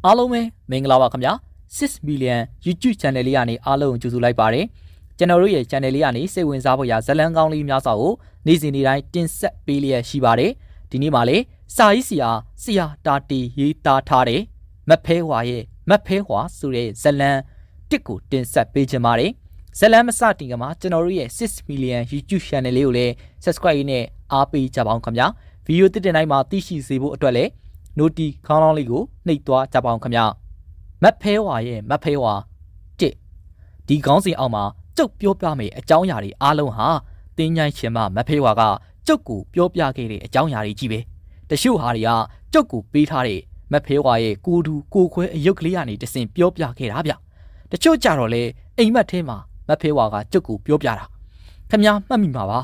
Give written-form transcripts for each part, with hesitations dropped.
အားလုံးပဲမင်္ဂလာပါခင်ဗျာ6 million YouTube channel လေးကနေအားလုံးကြိုဆိုလိုက်ပါတယ်ကျွန်တော်တို့ရဲ့ channel လေးကနေစိတ်ဝင်စားဖို့ရဇလန်းကောင်းလေးများစွာကိုနေ့စဉ်နေ့တိုင်းတင်ဆက်ပေးလျက်ရှိပါတယ်ဒီနေ့မှာလေစာရေးဆရာတာတီရေးသားထားတဲ့မဖဲဟွာရဲ့မဖဲဟွာဆိုတဲ့ဇလန်းတစ်ကိုတင်ဆက်ပေးချင်ပါတယ်ဇလန်းမစတင်ကမှာကျွန်တော်တို့ရဲ့6 million YouTube channel လေးကိုလည်း subscribe နဲ့အားပေးကြပါအောင်ခင်ဗျာဗီဒီယိုတစ်တင်တိုင်းမှာသိရှိစေဖို့အတွက်လည်းnoti ခေါင်းလောင်းလေးကိုနှိပ်သွားကြပါအောင်ခင်ဗျမဖဲဝါရဲ့မဖဲဝါတစ်ဒီခေါင်းစဉ်အောက်မှာကျုပ်ပြောပြမယ်အကြောင်းအရာတွေအားလုံးဟာတင်းញိုင်းရှင်မမဖဲဝါကကျုပ်ကိုပြောပြခဲ့တဲ့အကြောင်းအရာတွေကြီးပဲတချို့ဟာတွေကကျုပ်ကိုပေးထားတဲ့မဖဲဝါရဲ့ကိုတူကိုခွဲအယုတ်ကလေးကနေတစင်ပြောပြခဲ့တာဗျတချို့ကြတော့လေအိမ်မက်ထဲမှာမဖဲဝါကကျုပ်ကိုပြောပြတာခင်ဗျာမှတ်မိမှာပါ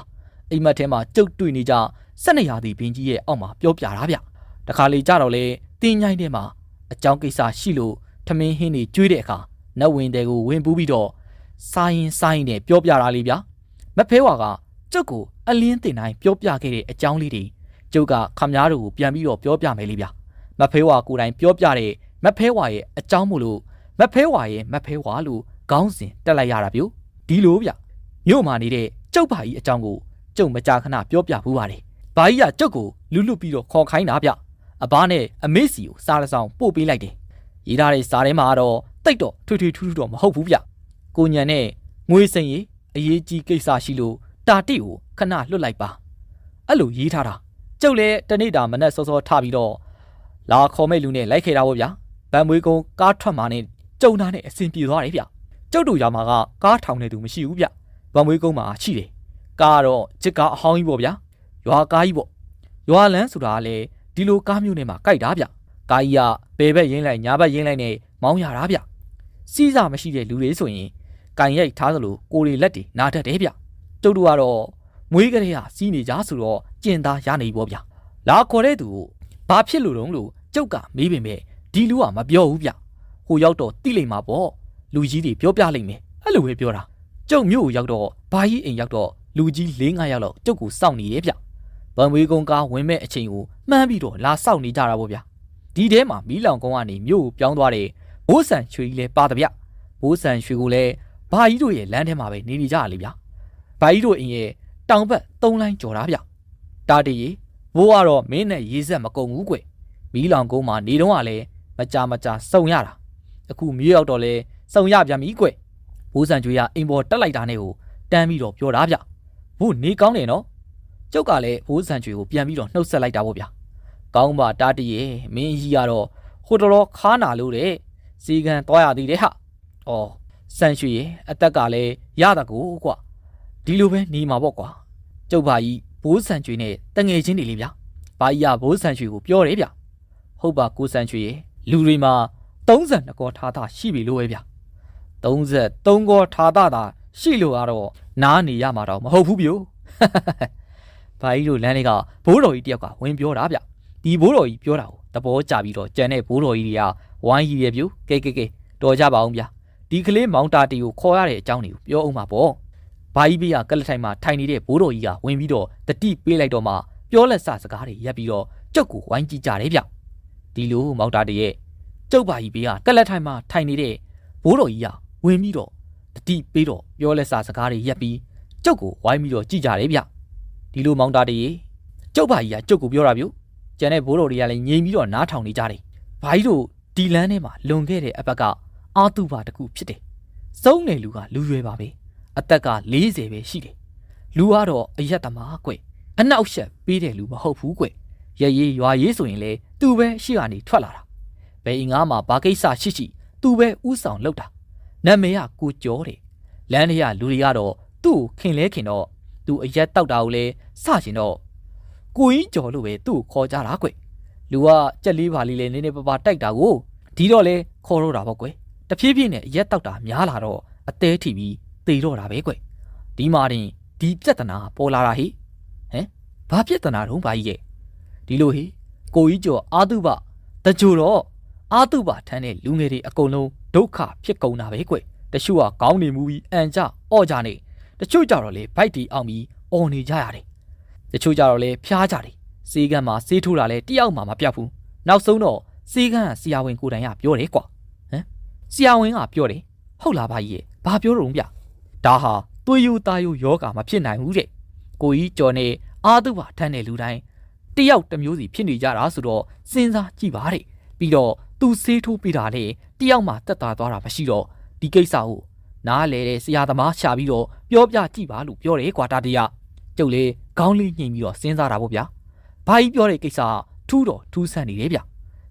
အိမ်မက်ထဲမှာကျုပ်တွေ့နေကြ12ရာသီဘင်းကြီးရဲ့အောက်မှာပြောပြတာဗျတခါလေကြတော့လေတင်းញိုင်းထဲမှာအကြောင်းကိစ္စရှိလို့ထမင်းဟင်းတွေကျွေးတဲ့အခါနတ်ဝင်တွေကိုဝင်ပူးပြီးတော့စာရင်နဲ့ပြောပြတာလေးဗျမဖဲဝါကကျုပ်ကိုအလင်းတင်တိုင်းပြောပြခဲ့တဲ့အကြောင်းလေးတွေကျုပ်ကခမားတို့ကိုပြန်ပြီးတော့ပြောပြမယ်လေးဗျမဖဲဝါကိုယ်တိုင်ပြောပြတဲ့မဖဲဝါရဲ့အကြောင်းမို့လို့မဖဲဝါရဲ့မဖဲဝါလို့ခေါင်းစဉ်တက်လိုက်ရတာဗျဒီလိုဗျမြို့မှာနေတဲ့ကျုပ်ဘာကြီးအကြောင်းကိုကျုပ်မကြာခဏပြောပြဘူးပါတယ်ဘာကြီးကကျုပ်ကိုလူပြီးတော့ခေါ်ခိုင်းတာဗျအဘနဲ့အမေစီကိုစားတစ်ဆောင်ပို့ပေးလိုက်တယ်ရေးထားတဲ့စားထဲမှာတော့တိတ်တော့ထွေထူးတော့မဟုတ်ဘူးဗျကိုညံနဲ့ငွေစိန်ကြီးအရေးကြီးကိစ္စရှိလို့တာတိကိုခဏလွတ်လိုက်ပါအဲ့လိုရေးထားတာကျုပ်လည်းတနေ့တာမနဲ့စောစောထပြီးတော့လာခေါ်မဲ့လူနဲ့လိုက်ခဲ့တာပေါ့ဗျာဗန်မွေးကုန်းကားထွက်မှာနဲ့ကျုံသားနဲ့အဆင်ပြေသွားတယ်ဗျကျုပ်တို့ရွာမှာကကားထောင်နေသူမရှိဘူးဗျဗန်မွေးကုန်းမှာရှိတယ်ကားတော့ဂျစ်ကားအဟောင်းကြီးပေါ့ဗျာရွာကားကြီးပေါ့ရွာလန်းဆိုတာကလည်းဒီလိုကားမျိုးနဲ့မှကြိုက်တာဗျကားကြီးကဘယ်ဘက်ရင်းလိုက်ညာဘက်ရင်းလိုက်နဲ့မောင်းရတာဗျစီးစားမရှိတဲ့လူတွေဆိုရင်ကန်ရိုက်ထားသလိုကိုယ်တွေလက်တွေနားတတ်တယ်ဗျကျုပ်တို့ကတော့မွေးကလေးဟာစီးနေကြဆိုတော့ကျင်သားရနေပေါ့ဗျလာခေါ်တဲ့သူကိုဘာဖြစ်လို့တုံးလို့ကျုပ်ကမေးပင်ပဲဒီလူကမပြောဘူးဗျဟိုရောက်တော့တိလိမ့်မှာပေါ့လူကြီးတွေပြောပြလိမ့်မယ်အဲ့လိုပဲပြောတာကျုပ်မြို့ကိုရောက်တော့ဘာကြီးအိမ်ရောက်တော့လူကြီး4-5ယောက်လောက်ကျုပ်ကိုစောင့်နေတယ်ဗျဗန်ဝေးကုန်းကားဝင်မဲ့အချိန်ကိုမှန်းပြီးတော့လာစောင့်နေကြတာပေါ့ဗျာဒီထဲမှာမီးလောင်ကုန်းကနေမြို့ကိုပြောင်းသွားတဲ့ဘိုးဆန်ရွှေကြီးလည်းပါတဗျဘိုးဆန်ရွှေကိုလည်းဘာကြီးတို့ရဲ့လမ်းထဲမှာပဲနေကြရလေဗျာဘာကြီးတို့အင်းရဲ့တောင်ဘက်3လိုင်းကျော်တာဗျတာတီရီဘိုးကတော့မင်းနဲ့ရေးဆက်မကုန်ဘူးကွမီးလောင်ကုန်းမှာနေတော့ကလည်းမကြာစုံရတာအခုမြို့ရောက်တော့လဲစုံရပြန်ပြီကွဘိုးဆန်ရွှေကအိမ်ပေါ်တက်လိုက်တာနဲ့ကိုတန်းပြီးတော့ပြောတာဗျဘိုးနေကောင်းတယ်နော်ကျုပ်ကလည်းဘိုးဆန်ချွေကိုပြန်ပြီးတော့နှုတ်ဆက်လိုက်တာပေါ့ဗျာကောင်းပါတာတီရဲ့မင်းကြီးကတော့ဟိုတော်ခါနာလို့တဲ့စီကံသွားရသေးတယ်ဟာဩဆန်ချွေရဲ့အသက်ကလည်းရတာကိုကွာဒီလိုပဲနေမှာပေါ့ကွာကျုပ်ဘာကြီးဘိုးဆန်ချွေနဲ့တငယ်ချင်းတွေလေဗျာဘာကြီးကဘိုးဆန်ချွေကိုပြောတယ်ဗျဟုတ်ပါကိုဆန်ချွေရဲ့လူတွေမှာ32ကောထားတာရှိပြီလို့ပဲဗျာ33ကောထားတာရှိလို့ကတော့နားနေရမှာတော့မဟုတ်ဘူးဗျဘာကြီးတို့လမ်းလေးကဘိုးတော်ကြီးတယောက်ကဝင်ပြောတာဗျဒီဘိုးတော်ကြီးပြောတာကိုသဘောကျပြီးတော့ကြံတဲ့ဘိုးတော်ကြီးတွေကဝိုင်းကြီးရဲ့ပြူကဲတော်ကြပါအောင်ဗျဒီကလေးမောင်တာတီကိုခေါ်ရတဲ့အကြောင်းတွေကိုပြောအောင်ပါပေါ့ဘာကြီးဘေးကကလထိုင်မှာထိုင်နေတဲ့ဘိုးတော်ကြီးကဝင်ပြီးတော့တတိပေးလိုက်တော့မှပြောလက်စစကားတွေရပ်ပြီးတော့ကျုပ်ကိုဝိုင်းကြည့်ကြတယ်ဗျဒီလိုမောင်တာတီရဲ့ကျုပ်ဘာကြီးဘေးကကလထိုင်မှာထိုင်နေတဲ့ဘိုးတော်ကြီးကဝင်ပြီးတော့တတိပေးတော့ပြောလက်စစကားတွေရပ်ပြီးကျုပ်ကိုဝိုင်းပြီးတော့ကြည့်ကြတယ်ဗျဒီလိုမောင်တာတီကျုပ်ဘာကြီးကကျုပ်ကိုပြောတာဗျကျန်တဲ့ဘိုးတော်တွေကလည်းငြိမ်ပြီးတော့နားထောင်နေကြတယ်ဘာကြီးတို့ဒီလမ်းထဲမှာလွန်ခဲ့တဲ့အပတ်ကအာတုပါတကူဖြစ်တယ်စုံးနေလူကလူရွယ်ပါပဲအသက်က40ပဲရှိတယ်လူကတော့အယက်သမားကွအနောက်ရှက်ပေးတဲ့လူမဟုတ်ဘူးကွရရေးရွာရေးဆိုရင်လေသူပဲရှိကနေထွက်လာတာဘယ်အင်္ဂါမှာဘာကိစ္စရှိသူပဲဥဆောင်လုပ်တာနာမည်ကကိုကျော်တယ်လမ်းထဲကလူတွေကတော့သူ့ကိုခင်တော့သူအရက်တောက်တာကိုလည်းစချင်တော့ကိုကြီးကျော်လို့ပဲသူ့ကိုခေါ်ကြတာကွလူကကြက်လေးပါလေးလည်းနည်းနည်းပါးပါးတိုက်တာကိုဒီတော့လဲခေါ်တော့တာပေါ့ကွတဖြည်းဖြည်းနဲ့အရက်တောက်တာများလာတော့အသေးထိပြီးသေတော့တာပဲကွဒီမှာတင်ဒီပြဿနာပေါ်လာတာဟိဘာပြဿနာတုံးဘာကြီးရဲ့ဒီလိုဟိကိုကြီးကျော်အာတုပတကြိုတော့အာတုပထမ်းတဲ့လူငယ်တွေအကုန်လုံးဒုက္ခဖြစ်ကုန်တာပဲကွတချို့ကကောင်းနေမှုပြီးအန်ကြအော့ကြနေတချို့ကြတော့လေဘိုက်တီအောင်ပြီးအော်နေကြရတယ်တချို့ကြတော့လေဖျားကြတယ်စေးကမ်းမှာစေးထိုးတာလဲတယောက်မှမပြတ်ဘူးနောက်ဆုံးတော့ စေကန်းကဆရာဝန်ကိုတိုင်ကပြောတယ်ကွာဟမ်ဆရာဝန်ကပြောတယ်ဟုတ်လားဗျာကြီးဘာပြောတော့ဗျဒါဟာသွေးယူသားယူယောဂါမဖြစ်နိုင်ဘူးတဲ့ကိုကြီးကျော်နေအာတုပါထမ်းတဲ့လူတိုင်းတယောက်တစ်မျိုးစီဖြစ်နေကြတာဆိုတော့စဉ်းစားကြည့်ပါတဲ့ပြီးတော့သူဆေးထိုးပြတာလေတယောက်မှတက်တာသွားတာမရှိတော့ဒီကိစ္စကိုနားလေတဲ့ဆရာသမားရှာပြီးတော့ပြောပြကြည့်ပါလို့ပြောတယ်ကွာတာတရားကျုပ်လေခေါင်းလေးညှိပြီးတော့စဉ်းစားတာပေါ့ဗျာဘာကြီးပြောတဲ့ကိစ္စထူးတော့ထူးဆန်းနေတယ်ဗ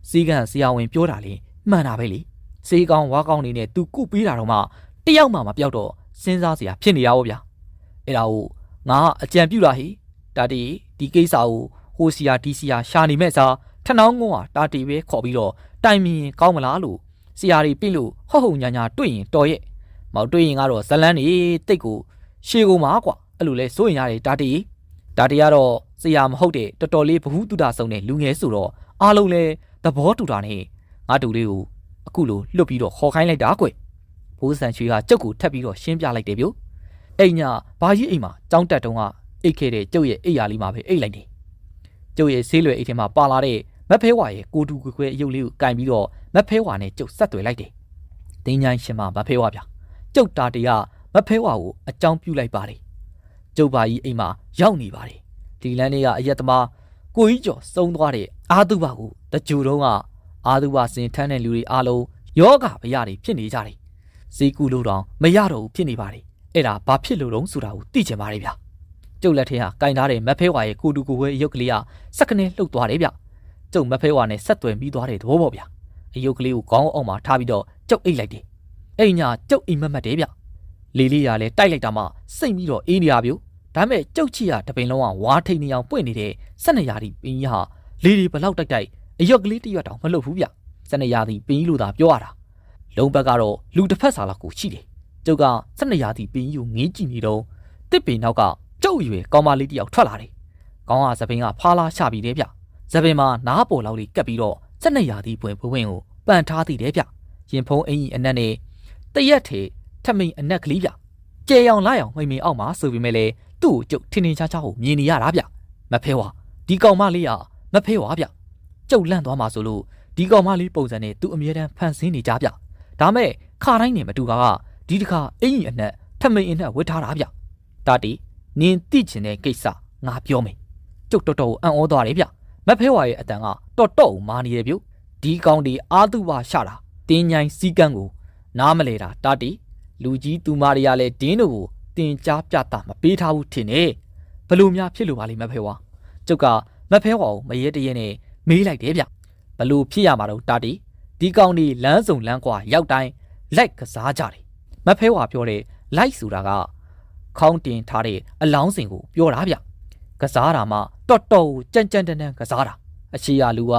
ျစေကန်းဆရာဝန်ပြောတာလေမှန်တာပဲလေစေးကောင်းဝါကောင်းနေနဲ့သူကုပေးတာတော့မှတယောက်မှမပြောက်တော့စဉ်းစားစရာဖြစ်နေရပါဗျာအဲ့ဒါကိုငါအကြံပြုတာဟိတာတီဒီကိစ္စကိုဟိုစီယာဒီစီယာရှာနေမဲ့စားထနှောင်းကုန်းဟာတာတီပဲခေါ်ပြီးတော့တိုင်မြင်ကောင်းမလားလို့ဆရာတွေပြစ်လို့ဟုတ်ညာညာတွေ့ရင်တော်ရဲ့မောက်တွေ့ရင်ကတော့ဇလန်းနေတိတ်ကိုရှေကုန်မှာကွာအဲ့လိုလဲစိုးရင်ရတယ်တာတီကတော့ဆရာမဟုတ်တဲ့တော်တော်လေးဘ ഹു တုဒဆုံတဲ့လူငယ်ဆိုတော့အားလုံးလဲသဘောတူတာနဲ့ငါတူလေးကိုအခုလိုလွတ်ပြီးတော့ခေါ်ခိုင်းလိုက်တာကွဘိုးဆန်ချွေကကျုပ်ကိုထပ်ပြီးတော့ရှင်းပြလိုက်တယ်ဗျအိမ်ညဘာကြီးအိမ်မှာကြောင်းတက်တုံးကအိတ်ခဲ့တဲ့ကျုပ်ရဲ့အိတ်ယာလေးမှာပဲအိတ်လိုက်တယ်ကျုပ်ရဲ့ဆေးလွယ်အိတ်ထဲမှာပါလာတဲ့မက်ဖဲဝါရဲ့ကိုတူခွဲအယုတ်လေးကိုကင်ပြီးတော့မက်ဖဲဝါနဲ့ကျုပ်ဆက်သွယ်လိုက်တယ်တင်းချိုင်းရှင်မမက်ဖဲဝါဗျကျုပ်တာတီကမက်ဖဲဝါကိုအကြောင်းပြုလိုက်ပါတယ်ကျုပ်ဘာကြီးအိမ်မှာရောက်နေပါတယ်ဒီလမ်းလေးကအရက်သမားကိုကြီးကျော်စုံသွားတဲ့အာတုဘကိုတကြိုတုံးကအာတုဘစင်ထမ်းတဲ့လူတွေအားလုံးယောဂဗျာတွေဖြစ်နေကြတယ်ဈေးကူလို့တော့မရတော့ဘူးဖြစ်နေပါတယ်အဲ့ဒါဘာဖြစ်လို့တုံးဆိုတာကိုသိချင်ပါတယ်ဗျကျုပ်လက်ထဲကကင်ထားတဲ့မက်ဖဲဝါရဲ့ကိုတူကိုဝဲရုပ်ကလေးကစက္ကနဲ့လှုပ်သွားတယ်ဗျကျုပ်မက်ဖဲဝါနဲ့ဆက်သွယ်ပြီးသွားတဲ့သဘောပေါ့ဗျအယုတ်ကလေးကိုခေါင်းအောင်မှာထားပြီးတော့ကျုပ်အိတ်လိုက်တယ်အဲ့ညကျုပ်အိမ်မက်တယ်ဗျလေးလေးရလဲတိုက်လိုက်တာမှစိတ်ပြီးတော့အေးနေရဗျဒါမဲ့ကျုပ်ချီရတပင်လုံးကဝါထိန်နေအောင်ပွင့်နေတဲ့12ရာသီပင်ကြီးဟာလေးလေးဘလောက်တိုက်အယုတ်ကလေးတရွက်တောင်မလှုပ်ဘူးဗျ12ရာသီပင်ကြီးလို့သာပြောရတာလုံးဘက်ကတော့လူတစ်ဖက်စာလောက်ကိုရှိတယ်ကျုပ်က12ရာသီပင်ကြီးကိုငေးကြည့်နေတော့တစ်ပင်နောက်ကကျုပ်ရွယ်ကောင်မလေးတယောက်ထွက်လာတယ်ခေါင်းကသပင်ကဖားလားချပြီးတယ်ဗျသပင်မှာနားပေါ်လောက်လေးကပ်ပြီးတော့12ရာသီပွင့်ကိုပန်ထားသေးတယ်ဗျရင်ဖုံးအင်ကြီးအနက်နဲ့တရက်ထေထမိန်အနက်ကလေးဗျကြဲရောင်လာရောင်မိန်မိန်အောက်မှာဆိုပြီးမဲ့လေသူ့ကိုကျုပ်ထင်းထင်းရှားရှားကိုမြင်နေရတာဗျမဖဲဝါဒီကောင်မလေးကမဖဲဝါဗျကျုပ်လန့်သွားမှာဆိုလို့ဒီကောင်မလေးပုံစံနဲ့သူ့အမြဲတမ်းဖန်ဆင်းနေကြဗျဒါမဲ့ခါတိုင်းနေမတူကဒီတစ်ခါအင်ကြီးအနက်ထမိန်အနက်ဝတ်ထားတာဗျတာတီနင်းသိချင်တဲ့ကိစ္စငါပြောမယ်ကျုပ်တော်တော်အံ့ဩသွားတယ်ဗျမဖဲဝါရဲ့အတန်ကတော်တော်မာနေတယ်ဗျဒီကောင်ဒီအာတုပါရှာတာတင်းញိုင်းစီကန်းကိုနားမလဲတာတာတီလူကြီးသူမတွေကလည်းဒင်းတို့ကိုတင်ကြားပြတာမပေးထားဘူးထင်တယ်ဘလို့များဖြစ်လို့ပါလိမ့်မဖဲဝါကျုပ်ကမဖဲဝါကိုမရဲတရဲနဲ့မေးလိုက်တယ်ဗျဘလို့ဖြစ်ရမှာတော့တာတီဒီကောင်ဒီလမ်းစုံလမ်းကွာရောက်တိုင်းလိုက်ကစားကြတယ်မဖဲဝါပြောတဲ့လိုက်ဆိုတာကခေါင်းတင်ထားတဲ့အလောင်းစင်ကိုပြောတာဗျကစားတာမှတော်တော်ကြမ်းကြမ်းတန်းတန်းကစားတာအရှိရလူက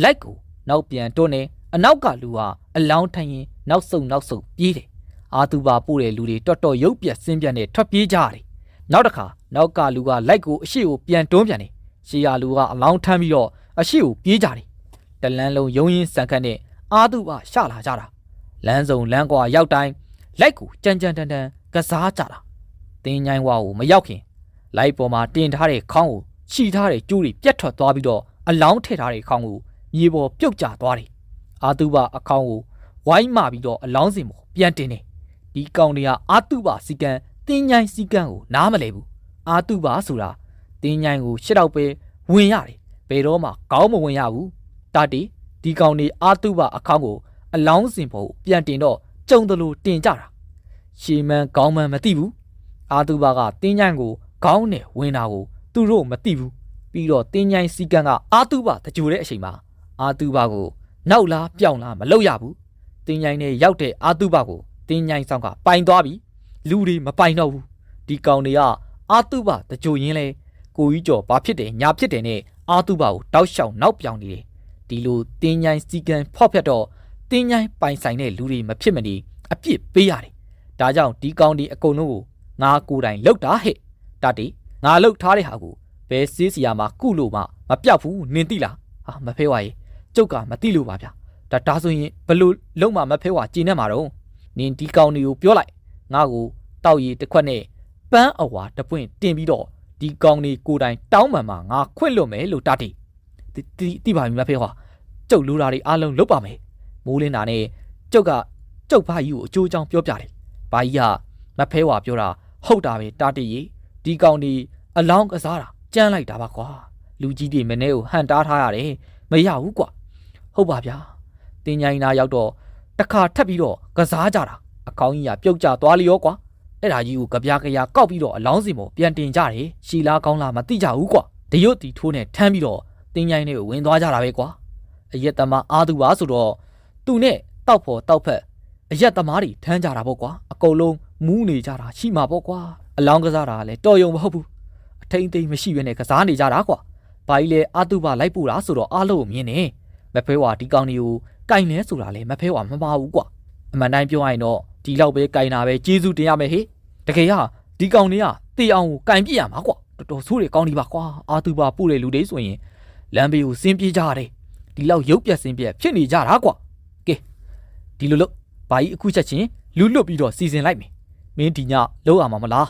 လိုက်ကိုနောက်ပြန်တွန်းနေအနောက်ကလူကအလောင်းထိုင်ရင်နောက်ဆုတ်ပြေးတယ်အာသူပါပို့တဲ့လူတွေတော်တော်ရုပ်ပြက်စင်းပြက်နဲ့ထွက်ပြေးကြတယ်နောက်တစ်ခါနောက်ကလူကလိုက်ကိုအရှိကိုပြန်တွန်းပြန်တယ်ရှေးရလူကအလောင်းထမ်းပြီးတော့အရှိကိုပြေးကြတယ်တလန်းလုံးယုံရင်စံခတ်နဲ့အာသူပါရှလာကြတာလမ်းစုံလမ်းကွာရောက်တိုင်းလိုက်ကိုကြမ်းကြမ်းတန်းတန်းကစားကြတာတင်းញိုင်းဝါကိုမရောက်ခင်လိုက်ပေါ်မှာတင်ထားတဲ့ခေါင်းကိုခြိထားတဲ့ကျိုးတွေပြတ်ထွက်သွားပြီးတော့အလောင်းထည့်ထားတဲ့ခေါင်းကိုမြေပေါ်ပြုတ်ကျသွားတယ်အာတုဘအခေါင်းကိုဝိုင်းမှပြီးတော့အလောင်းစင်ပေါ်ပြန်တင်တယ်ဒီကောင်တွေကအာတုဘစီကံတင်းញိုင်းစီကံကိုနားမလဲဘူးအာတုဘဆိုတာတင်းញိုင်းကိုရှစ်တော့ပဲဝင်ရတယ်ဘယ်တော့မှခေါင်းမဝင်ရဘူးတာတီဒီကောင်တွေအာတုဘအခေါင်းကိုအလောင်းစင်ပေါ်ပြန်တင်တော့ကြုံတယ်လို့တင်ကြတာရှေမန်းခေါင်းမန်းမသိဘူးအာတုဘကတင်းញိုင်းကိုခေါင်းနဲ့ဝင်တာကိုသူတို့မသိဘူးပြီးတော့တင်းញိုင်းစီကံကအာတုဘတကြိုတဲ့အချိန်မှာအာတုဘကိုနောက်လားပြောင်းလားမလုပ်ရဘူးတင်းញိုင်းနဲ့ရောက်တဲ့အာတုဘကိုတင်းញိုင်းဆောင်ကပိုင်သွားပြီလူတွေမပိုင်တော့ဘူးဒီကောင်တွေကအာတုဘတကြိုရင်းလဲကိုကြီးကျော်ဘာဖြစ်တယ်ညာဖြစ်တယ်နဲ့အာတုဘကိုတောက်လျှောက်နောက်ပြောင်းနေတယ်ဒီလိုတင်းញိုင်းစီကံဖောက်ဖြတ်တော့တင်းញိုင်းပိုင်ဆိုင်တဲ့လူတွေမဖြစ်မနေအပြစ်ပေးရတယ်ဒါကြောင့်ဒီကောင်တွေအကုန်လုံးကိုငါကိုယ်တိုင်လှုပ်တာဟဲ့တာတီငါလှုပ်ထားတဲ့ဟာကိုဘယ်စေးစီယာမှာကုလို့မှမပြောက်ဘူးနင်သိလားဟာမဖဲဝါရေကျုပ်ကမသိလို့ပါဗျာဒါဆိုရင်ဘလို့လုံးမမဖဲဝါကြည်နေမှာတော့နင်ဒီကောင်တွေကိုပြောလိုက်ငါကိုတောက်ရည်တစ်ခွက်နဲ့ပန်းအဝါတစ်ပွင့်တင်ပြီးတော့ဒီကောင်တွေကိုယ်တိုင်တောင်းမှန်မှာငါခွင့်လွတ်မယ်လို့တာတီတိပါပြီမဖဲဝါ ကျုပ်လူသားတွေအားလုံးလုတ်ပါမယ်မိုးလင်းတာနဲ့ကျုပ်ဘာကြီးကိုအကျိုးအကြောင်းပြောပြတယ်ဘာကြီးကမဖဲဝါပြောတာဟုတ်တာပဲတားတည်ဒီကောင်ဒီအလောင်းကစားတာကြမ်းလိုက်တာပါကွာလူကြီးတွေမနေ့ကိုဟန်တားထားရတယ်မရဘူးကွာဟုတ်ပါဗျာတင်ញိုင်းနာရောက်တော့တခါထပ်ပြီးတော့ကစားကြတာအကောင်းကြီးကပြုတ်ကျသွားလျောကွာအဲ့ဒါကြီးကိုကြပြားကောက်ပြီးတော့အလောင်းစီပေါ်ပြန်တင်ကြတယ်ရှီလားကောင်းလားမသိကြဘူးကွာတရွတ်တီထိုးနဲ့ထမ်းပြီးတော့တင်ញိုင်းနဲ့ဝင်သွားကြတာပဲကွာအရက်သမားအားသူပါဆိုတော့သူနဲ့တောက်ဖို့တောက်ဖက်အရက်သမားတွေထမ်းကြတာပေါ့ကွာအကုန်လုံးမူးနေကြတာရှိမှာပေါ့ကွာအလောင်းကစားတာလည်းတော်ရုံမဟုတ်ဘူးအထိန်သိမ်းမရှိဘဲနဲ့ကစားနေကြတာကွာဘာကြီးလဲအားသူပါလိုက်ပို့တာဆိုတော့အားလုံးမြင်နေမဖဲဝါဒီကောင်တွေကိုကင်လဲဆိုတာလဲမဖဲဝါမပါဘူးကွာအမှန်တိုင်းပြောရရင်တော့ဒီလောက်ပဲကင်တာပဲကျေးဇူးတင်ရမယ်ဟေ့တကယ်ရဒီကောင်တွေကတေအောင်ကိုကင်ပြစ်ရမှာကွာတော်တော်ဆိုးတယ်ကောင်းဒီပါကွာအားသူပါပို့တဲ့လူတွေဆိုရင်လမ်းဘေးကိုစင်းပြေးကြရတယ်ဒီလောက်ရုပ်ပြက်စင်းပြက်ဖြစ်နေကြတာကွာကဲဒီလိုလို့ဘာကြီးအခုချက်ချင်းလူလွတ်ပြီးတော့စီစဉ်လိုက်မယ်မင်းဒီညလောက်ရမှာမလား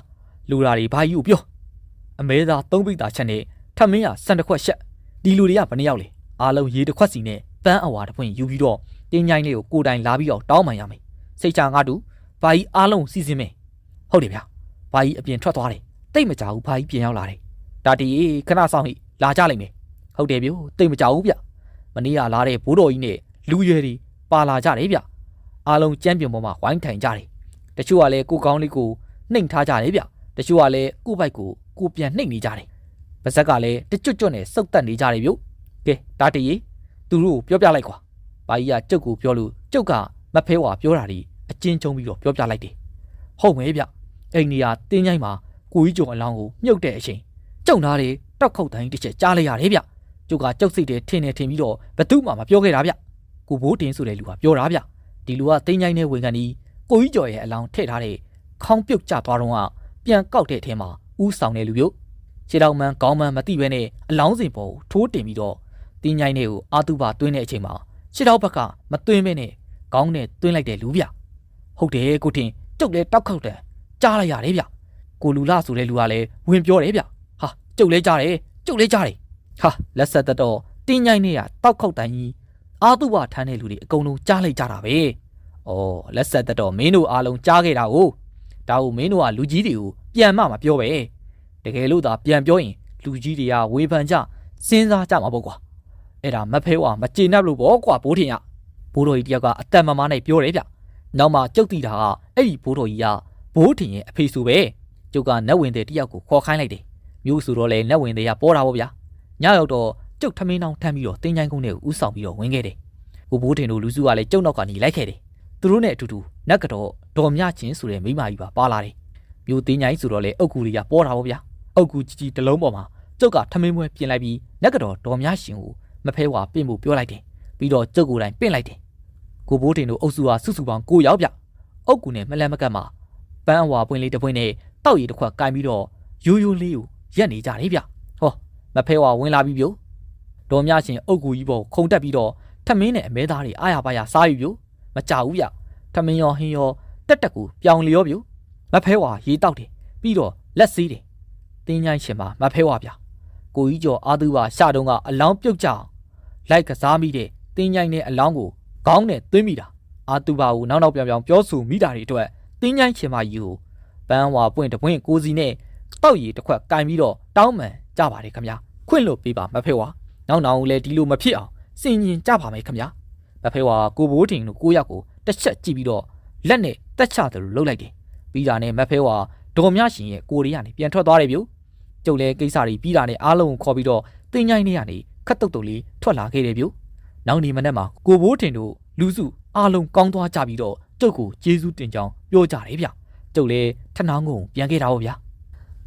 လူဓာတွေဘာကြီးကိုပြောအမဲသားသုံးပိတာချက်နဲ့ထမင်းရစံတစ်ခွက်ရှက်ဒီလူတွေကဘယ်နှယောက်လဲအားလုံးရေတစ်ခွက်စီနဲ့ပန်းအဝါတစ်ပွင့်ယူပြီးတော့တင်းញိုင်းလေးကိုကိုတိုင်လာပြီးတော့တောင်းပန်ရမယ်စိတ်ချငါတူဘာကြီးအားလုံးစီစဉ်မယ်ဟုတ်တယ်ဗျာဘာကြီးအပြင်ထွက်သွားတယ်တိတ်မကြဘူးဘာကြီးပြင်ရောက်လာတယ်တာတီခဏဆောင်ဟိလာကြလိုက်မယ်ဟုတ်တယ်ဗျတိတ်မကြဘူးဗျမနေ့ကလာတဲ့ဘိုးတော်ကြီးနဲ့လူရွယ်တွေပါလာကြတယ်ဗျအားလုံးကျမ်းပြင်ပေါ်မှာဝိုင်းထိုင်ကြတယ်တချို့ကလည်းကိုကောင်းလေးကိုနှိမ်ထားကြတယ်ဗျတချို့ကလည်းကိုဘိုက်ကိုပြန်နှိမ်နေကြတယ်ပါဇက်ကလည်းတကျွတ်နဲ့စုတ်တက်နေကြတယ်ဗျကဲတာတီသူတို့ပြောပြလိုက်ကွာဘာကြီးကကျုပ်ကိုပြောလို့ကျုပ်ကမဖဲဝါပြောတာဒီအကျဉ်းချုံပြီးတော့ပြောပြလိုက်တယ်ဟုတ်မယ်ဗျအိမ်ကြီးကတင်းញိုင်းမှာကိုကြီးကြုံအလောင်းကိုမြုပ်တဲ့အချိန်ကျုံသားတွေတောက်ခုတ်တိုင်းတစ်ချက်ကြားလိုက်ရတယ်ဗျကျုပ်ကကျုပ်စိတ်ထဲထင်ပြီးတော့ဘသူမှမပြောခဲ့တာဗျကိုဘိုးတင်ဆိုတဲ့လူကပြောတာဗျဒီလူကတင်းញိုင်းနဲ့ဝင်ကန်ဒီကိုကြီးကျော်ရဲ့အလောင်းထည့်ထားတဲ့ခေါင်းပြုတ်ကျသွားတော့ကပြန်ကောက်တဲ့အထဲမှာဥဆောင်တဲ့လူမျိုးခြေတော်မှန်ခေါင်းမှန်မသိဘဲနဲ့အလောင်းစင်ပေါ်ထိုးတင်ပြီးတော့တင်းញိုင်းနဲ့ကိုအာတုပါတွင်းတဲ့အချိန်မှာခြေတော်ဘက်ကမတွင်းဘဲနဲ့ခေါင်းနဲ့တွင်းလိုက်တဲ့လူဗျဟုတ်တယ်ကိုတင်ကျုပ်လည်းတောက်ခောက်တယ်ကြားလိုက်ရတယ်ဗျကိုလူလာဆိုတဲ့လူကလည်းဝင်ပြောတယ်ဗျဟာကျုပ်လည်းကြားတယ်ဟာလက်ဆက်သက်တော့တင်းញိုင်းနဲ့ကတောက်ခောက်တိုင်းကြီးအာတုပါထမ်းတဲ့လူတွေအကုန်လုံးကြားလိုက်ကြတာပဲဩလက်ဆက်သက်တော့မင်းတို့အားလုံးကြားခဲ့တာကိုဒါကိုမင်းတို့ကလူကြီးတွေကိုပြန်မပြောပဲတကယ်လို့သာပြန်ပြောရင်လူကြီးတွေကဝေဖန်ကြစဉ်းစားကြမှာပေါ့ကွာအဲ့ဒါမဖဲဝါမကျေနပ်လို့ပေါ့ကွာဘိုးထင်ရဘိုးတော်ကြီးတယောက်ကအတန်မမနဲ့ပြောတယ်ဗျနောက်မှကျုပ်တီတာကအဲ့ဒီဘိုးတော်ကြီးကဘိုးထင်ရဲ့အဖေဆိုပဲကျုပ်ကနတ်ဝင်တဲ့တယောက်ကိုခေါ်ခိုင်းလိုက်တယ်မျိုးဆိုတော့လေနတ်ဝင်တဲ့ကပေါ်တာပေါ့ဗျာညရောက်တော့ကျုပ်ထမင်းတောင်ထမ်းပြီးတော့တင်းချိုင်းကုန်းထဲကိုဥဆောင်ပြီးတော့ဝင်ခဲ့တယ်ဘိုးထင်တို့လူစုကလည်းကျုပ်နောက်ကနေလိုက်ခဲ့တယ်သူတို့နဲ့အတူတူနတ်ကတော့ဒေါ်မြချင်းဆိုတဲ့မိမကြီးပါလာတယ်မျိုးတင်းချိုင်းဆိုတော့လေအုတ်ကူတွေကပေါ်တာပေါ့ဗျာအုတ်ကူကြီးတစ်လုံးပေါ်မှာကျုပ်ကထမင်းမွဲပြင်လိုက်ပြီးနတ်ကတော့ဒေါ်မြရှင်ကိုမဖဲဝါပင့်ဖို့ပြောလိုက်တယ်ပြီးတော့ကျုပ်ကိုယ်တိုင်ပင့်လိုက်တယ်ကိုဘိုးတင်တို့အုပ်စုဟာစုစုပေါင်း9ယောက်ဗျအုတ်ကူနဲ့မလန်မကတ်မှာပန်းအဝါပွင့်လေးတစ်ပွင့်နဲ့တောက်ရည်တစ်ခွက်ကင်ပြီးတော့ရိုးလေးကိုရက်နေကြတယ်ဗျဟောမဖဲဝါဝင်လာပြီဗျဒေါ်မြရှင်အုတ်ကူကြီးပေါ်ခုံတက်ပြီးတော့ထမင်းနဲ့အမဲသားတွေအားရပါရစားယူဗျမကြဘူးဗျထမင်းရောဟင်းရောတက်ကိုပြောင်လျောဗျမဖဲဝါရေတောက်တယ်ပြီးတော့လက်စေးတယ်တင်းချိုင်းရှင်မှာမဖဲဝါဗျကိုကြီးကျော်အာသူပါရှာတုံးကအလောင်းပြုတ်ကြအောင်လိုက်ကစားမိတဲ့တင်းချိုင်းနဲ့အလောင်းကိုခေါင်းနဲ့သွင်းမိတာအာသူပါကိုနောက်ပြောင်ပြောဆိုမိတာတွေအတွက်တင်းချိုင်းရှင်မကြီးကိုပန်းဝါပွင့်တပွင့်ကိုစီနဲ့တောက်ရည်တစ်ခွက်ကင်ပြီးတော့တောင်းပန်ကြပါတယ်ခင်ဗျာခွင့်လို့ပေးပါမဖဲဝါနောက်လည်းဒီလိုမဖြစ်အောင်စင်ញင်ကြပါမယ်ခင်ဗျာမဖဲဝါကိုဘိုးတင်တို့9ယောက်ကိုတစ်ချက်ကြည့်ပြီးတော့လက်နဲ့တက်ချတယ်လို့လှုပ်လိုက်တယ်ပြီးတာနဲ့မဖဲဝါဒေါ်မြရှင်ရဲ့ကိုရီးယားနေပြန်ထွက်သွားတယ်ဗျကျုပ်လည်းကိစ္စတွေပြီးတာနဲ့အားလုံးကိုခေါ်ပြီးတော့တင်းချိုင်းနေရနေခတ်တုတ်တုတ်လေးထွက်လာခဲ့တယ်ဗျနောက်နေမနေ့မှာကိုဘိုးတင်တို့လူစုအားလုံးကောင်းသွားကြပြီးတော့ကျုပ်ကိုကျေးဇူးတင်ကြောင်းပြောကြတယ်ဗျကျုပ်လည်းထနှောင်းကုန်ပြန်ခဲ့တာပေါ့ဗျာ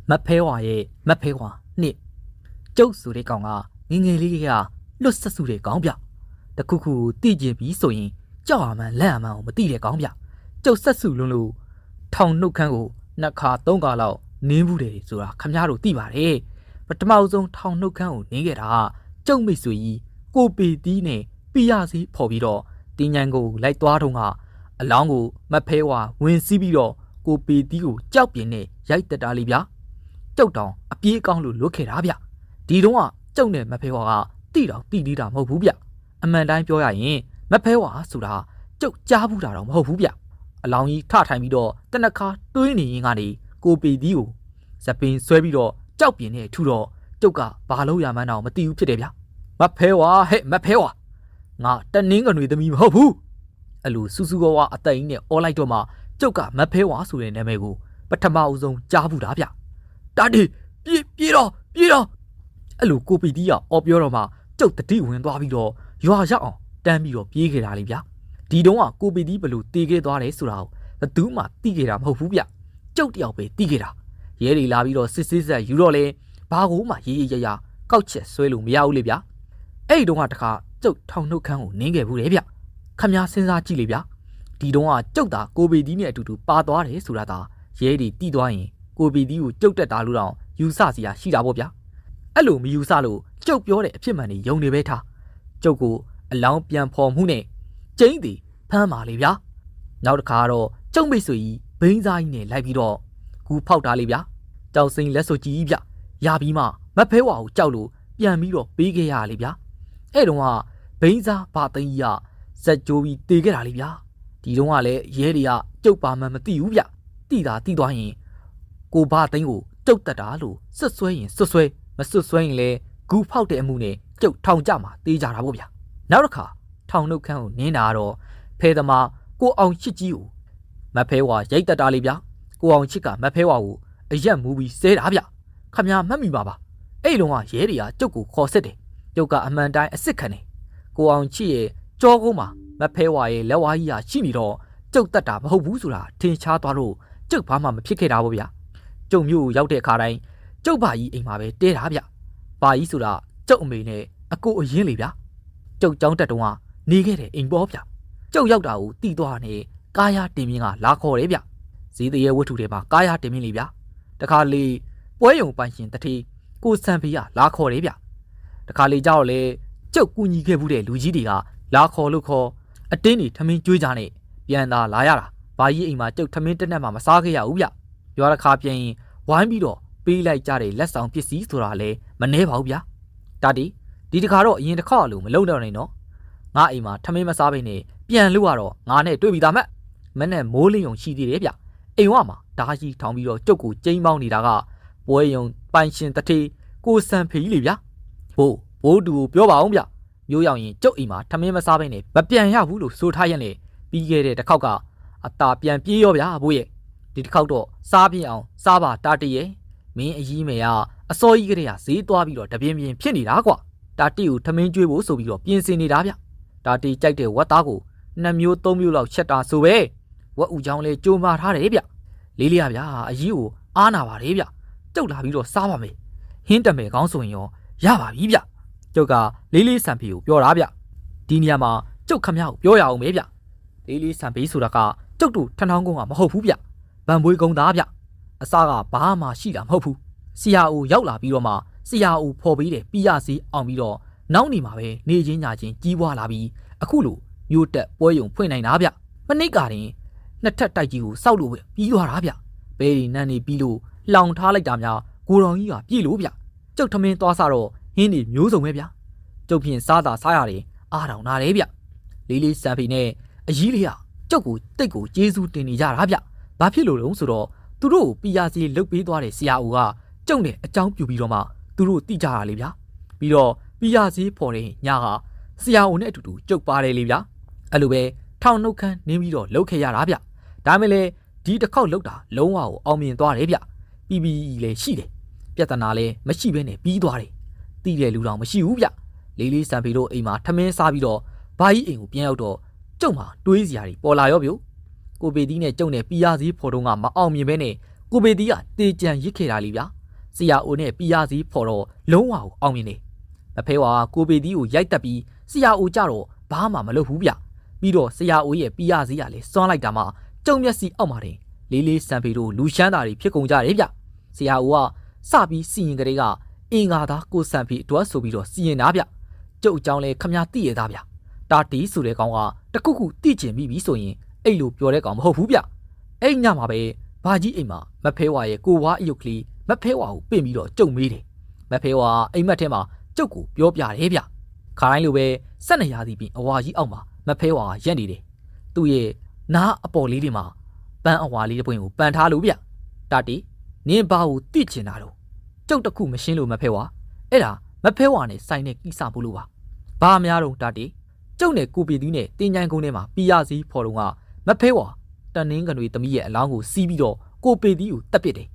မဖဲဝါရဲ့မဖဲဝါနှစ်ကျုပ်ဆိုတဲ့ကောင်ကငငယ်လေးကလွတ်ဆက်စုတဲ့ကောင်ဗျတခုခုတိကျင်ပြီးဆိုရင်ကြောက်ရမှန်းလက်ရမှန်းကိုမသိတဲ့ကောင်ဗျကျုပ်ဆက်စုလုံးလို့ထောင်နှုတ်ခမ်းကို2ခါ3ခါလောက်နင်းဘူးတယ်ဆိုတာခမည်းတော်သိပါတယ်ပထမဆုံးထောင်နှုတ်ခမ်းကိုနင်းခဲ့တာကျုပ်မိတ်ဆွေကြီးကိုပေတီးနဲ့ပြရစီဖော်ပြီးတော့တင်းញိုင်းကိုလိုက်သွားတော့ကအလောင်းကိုမဖဲဝါဝင်စီးပြီးတော့ကိုပေတီးကိုကြောက်ပြင်းနဲ့ရိုက်တက်တာလေးဗျကျုပ်တောင်အပြေးကောင်းလို့လွတ်ခဲ့တာဗျဒီတော့ကကျုပ်နဲ့မဖဲဝါကတိတောင်တိသေးတာမဟုတ်ဘူးဗျ အမှန်တိုင်းပြောရရင်မဖဲဝါဆိုတာကျုပ်ကြားဘူးတာတော့မဟုတ်ဘူးဗျအလောင်းကြီးထထိုင်ပြီးတော့တနခါတွေးနေရင်ကနေကိုပေသီးကိုဇပင်ဆွဲပြီးတော့ကြောက်ပြင်းနဲ့ထူတော့ကျုပ်ကဘာလို့ရမှန်းတော့မသိဘူးဖြစ်တယ်ဗျမဖဲဝါဟဲ့မဖဲဝါငါတနင်းကနွေသမီးမဟုတ်ဘူးအဲ့လိုစူးစူးဝါအသိန်းနဲ့အော်လိုက်တော့မှကျုပ်ကမဖဲဝါဆိုတဲ့နာမည်ကိုပထမအဆုံးကြားဘူးတာဗျတာဒီပြေးတော့အဲ့လိုကိုပေသီးကအော်ပြောတော့မှကျုပ်တတိဝင်သွားပြီးတော့ရွာရောက်အောင်တန်းပြီးတော့ပြေးခဲ့တာလေဗျဒီတုန်းကကိုပေသီးဘလို့တေးခဲ့သွားတယ်ဆိုတာကိုဘသူမှသိခဲ့တာမဟုတ်ဘူးဗျကျုပ်တယောက်ပဲသိခဲ့တာရဲတွေလာပြီးတော့စစ်စစ်ဆက်ယူတော့လဲဘာကိုမှရေးရကောက်ချက်ဆွဲလို့မရဘူးလေဗျအဲ့ဒီတုန်းကတခါကျုပ်ထောင်နှုတ်ခမ်းကိုနင်းခဲ့ဘူးလေဗျခမများစဉ်းစားကြည့်လေဗျဒီတုန်းကကျုပ်သာကိုပေသီးနဲ့အတူတူပါသွားတယ်ဆိုတာသာရဲတွေတီးသွားရင်ကိုပေသီးကိုကျုပ်တက်တာလို့တော့ယူဆစရာရှိတာပေါ့ဗျအဲ့လိုမယူဆလို့ကျုပ်ပြောတဲ့အဖြစ်မှန်တွေယုံနေပဲထားကျုပ်ကိုအလောင်းပြန်ဖော်မှုနဲ့ကျင်းသည်ဖမ်းပါလေဗျာနောက်တစ်ခါတော့ကျုံမိတ်ဆွေကြီးဘိန်းစားကြီးနဲ့လိုက်ပြီးတော့ကူဖောက်တာလေဗျာကြောက်စိန်လက်စွပ်ကြီးဗျရပြီးမှမဖဲဝါကိုကြောက်လို့ပြန်ပြီးတော့ပေးခဲ့ရလေဗျာအဲ့တုန်းကဘိန်းစားဘာသိန်းကြီးကဇက်ကြိုးပြီးတေခဲ့တာလေဗျာဒီတုန်းကလည်းရဲတွေကကျုပ်ပါမှမသိဘူးဗျတိတာတိသွားရင်ကိုဘာသိန်းကိုကျုပ်တက်တာလို့စွတ်ဆွဲရင်စွတ်ဆွဲမစွတ်ဆွဲရင်လည်းဂူဖောက်တဲ့အမှုနဲ့ကျုပ်ထောင်ကြမှာတေးကြတာပေါ့ဗျာနောက်တစ်ခါထောင်နှုတ်ခမ်းကိုနင်းတာတော့ဖဲသမားကိုအောင်ချစ်ကြီးကိုမဖဲဝါရိုက်တက်တာလေဗျာကိုအောင်ချစ်ကမဖဲဝါကိုအရက်မူပြီးဆဲတာဗျခမများမှတ်မိပါပါအဲ့လုံးကရဲတွေကကျုပ်ကိုခေါ်စစ်တယ်ကျုပ်ကအမှန်တိုင်းအစ်စ်ခံတယ်ကိုအောင်ချစ်ရဲ့ကြောကုန်းမှာမဖဲဝါရဲ့လက်ဝါးကြီးဟာရှိနေတော့ကျုပ်တက်တာမဟုတ်ဘူးဆိုတာထင်ရှားသွားလို့ကျုပ်ဘာမှမဖြစ်ခဲ့တာပေါ့ဗျာကျုပ်မျိုးရောက်တဲ့အခါတိုင်းကျုပ်ဘာကြီးအိမ်မှာပဲတဲတာဗျဘာကြီးဆိုတာကျုပ်အမေနဲ့အကိုအရင်လေဗျကျုပ်ကြောင်းတက်တုံးကနေခဲ့တယ်အိမ်ပေါ်ဗျကျုပ်ရောက်တာကိုတီးသွားနေကာယာတင်မြင့်ကလာခေါ်တယ်ဗျဈေးတရေဝတ္ထုတွေမှာကာယာတင်မြင့်လေဗျတခါလေပွဲယုံပိုင်ရှင်တတိကိုစံဖေးကလာခေါ်တယ်ဗျတခါလေကြောက်လေကျုပ်ကူညီခဲ့ဘူးတဲ့လူကြီးတွေကလာခေါ်လို့ခေါ်အတင်းတွေထမင်းကျွေးကြနဲ့ပြန်သာလာရတာဘာကြီးအိမ်မှာကျုပ်ထမင်းတက်နဲ့မှမစားခဲ့ရဘူးဗျရွာတစ်ခါပြန်ရင်ဝိုင်းပြီးတော့ပေးလိုက်ကြတဲ့လက်ဆောင်ပစ္စည်းဆိုတာလည်းမနှဲပါဘူးဗျတာတီဒီတခါတော့အရင်တစ်ခါလို့မလုံတော့နိုင်တော့ငါအိမ်မှာထမင်းမစားဘဲနဲ့ပြန်လို့ရတော့ငါနဲ့တွေ့ပြီးသားမက်မနဲ့မိုးလင်းုံရှိသေးတယ်ဗျအိမ်ဝမှာဓာကြီးထောင်ပြီးတော့ကျုပ်ကိုကျိန်းပေါင်းနေတာကပွဲယုံပိုင်ရှင်တထေးကိုစံဖေးလေဗျဘိုးတူကိုပြောပါအောင်ဗျမျိုးရောက်ရင်ကျုပ်အိမ်မှာထမင်းမစားဘဲနဲ့မပြန်ရဘူးလို့ဆိုထားရင်လေပြီးခဲ့တဲ့တစ်ခေါက်ကအตาပြန်ပြေးရောဗျဘိုးရဲ့ဒီတစ်ခေါက်တော့စားပြင်းအောင်စားပါတာတီရဲ့မင်းအကြီးမေကအစောကြီးကလေးကဈေးသွားပြီးတော့တပြင်းပြင်းဖြစ်နေတာကွာတာတီကိုထမင်းကျွေးဖို့ဆိုပြီးတော့ပြင်ဆင်နေတာဗျတာတီကြိုက်တဲ့ဝက်သားကို2မျိုး3မျိုးလောက်ချက်တာဆိုပဲဝက်ဥချောင်းလေးကြိုးမာထားတယ်ဗျလေးလေးရဗျအကြီးကိုအားနာပါတယ်ဗျကျုပ်လာပြီးတော့စားပါမယ်ဟင်းတမယ်ကောင်းဆိုရင်ရောရပါပြီဗျကျုပ်ကလေးလေးစံဖေကိုပြောတာဗျဒီနေရာမှာကျုပ်ခမရကိုပြောရအောင်ပဲဗျလေးလေးစံဖေဆိုတာကကျုပ်တို့ထထောင်းကုန်းကမဟုတ်ဘူးဗျဗန်ပွေးကုန်းသားဗျအစကဘာမှရှိတာမဟုတ်ဘူးဆရာအိုရောက်လာပြီးတော့မှဆရာအိုဖော်ပေးတယ်ပြရစီအောင်ပြီးတော့နောက်နေမှာပဲနေချင်းညာချင်းကြီးပွားလာပြီးအခုလိုမျိုးတက်ပွဲယုံဖွင့်နိုင်တာဗျမနစ်ကတင်နှစ်ထပ်တိုက်ကြီးကိုစောက်လို့ပြီးသွားတာဗျဘဲဒီနန်းနေပြီးလို့လောင်ထားလိုက်တာများကိုတော်ကြီးကပြေလို့ဗျကျုပ်ထမင်းသွားစားတော့ဟင်းတွေမျိုးစုံပဲဗျကျုပ်ဖြင့်စားတာစားရတယ်အားတောင်နာတယ်ဗျလေးလေးစံဖေနဲ့အကြီးလေးကကျုပ်ကိုတိတ်ကိုကျေးဇူးတင်နေကြတာဗျဘာဖြစ်လို့လဲဆိုတော့သူတို့ကိုပြရစီလုတ်ပေးသွားတဲ့ဆရာအိုကကျုံနဲ့အကြောင်းပြပြီးတော့မှသူတို့တိကြတာလေဗျာပြီးတော့ပြရစီဖော်တဲ့ညာကဆရာအိုနဲ့အတူတူကျုပ်ပါတယ်လေဗျာအဲ့လိုပဲထောင်နှုတ်ခမ်းနင်းပြီးတော့လှုပ်ခဲ့ရတာဗျဒါမဲ့လေဒီတစ်ခေါက်လှုပ်တာလုံးဝကိုအောင်မြင်သွားတယ်ဗျပြီးလည်းရှိတယ်ပြဿနာလည်းမရှိဘဲနဲ့ပြီးသွားတယ်တိတဲ့လူတော်မရှိဘူးဗျလေးလေးစံဖေတို့အိမ်မှာထမင်းစားပြီးတော့ဘာကြီးအိမ်ကိုပြန်ရောက်တော့ကျုံမှာတွေးစရာတွေပေါ်လာရောဗျကိုပေတီးနဲ့ကျုံနဲ့ပြရစီဖော်တော့ကမအောင်မြင်ဘဲနဲ့ကိုပေတီးကတေကြံရစ်ခဲ့တာလीဗျာဆရာအိုနဲ့ပြရစီဖော်တော့လုံးဝကိုအောင်မြင်တယ်မဖဲဝါကိုပေတီးကိုရိုက်တက်ပြီးဆရာအိုကြတော့ဘာမှမလုပ်ဘူးဗျပြီးတော့ဆရာအိုရဲ့ပြရစီကလည်းစွန့်လိုက်တာမှကျုံမျက်စိအောက်မှာတင်လေးလေးစံဖေတို့လူရှမ်းသားတွေဖြစ်ကုန်ကြတယ်ဗျဆရာအိုကစပြီးစီရင်ကလေးကအင်္ဂါသားကိုစံဖေအတွက်ဆိုပြီးတော့စီရင်တာဗျကျုပ်အကြောင်းလဲခမသိရသားဗျတာတီးဆိုတဲ့ကောင်ကတခုခုတိကျင်ပြီးပြီဆိုရင်အဲ့လိုပြောတဲ့ကောင်မဟုတ်ဘူးဗျအဲ့ညမှာပဲဘာကြီးအိမ်မှာမဖဲဝါရဲ့ကိုဝါအယုတ်ကလေးမဖဲဝါကိုပြင်ပြီးတော့ကျုံမေးတယ်မဖဲဝါအိမ်မက်ထဲမှာကျုပ်ကိုပြောပြတယ်ဗျခါတိုင်းလိုပဲ ဆက်နေရသည်ပြင်အဝါကြီးအောက်မှာမဖဲဝါရက်နေတယ်သူ့ရဲ့နားအပေါ်လေးတွေမှာပန်းအဝါလေးတစ်ပွင့်ကိုပန်ထားလို့ဗျတာတီနင်းဘာကိုတိကျင်တာတော့ကျုပ်တခုမရှင်းလို့မဖဲဝါအဲ့ဒါမဖဲဝါနဲ့ဆိုင်တဲ့ကိစ္စဘူးလို့ပါဘာများတော့တာတီကျုပ်နဲ့ကိုပီသီးနဲ့တင်းချိုင်းကုန်းထဲမှာပီရစီဖော်တော့ကမဖဲဝါတန်နင်းကတွေသမီးရဲ့အလောင်းကိုစီးပြီးတော့ကိုပီသီးကိုတက်ပစ်တယ်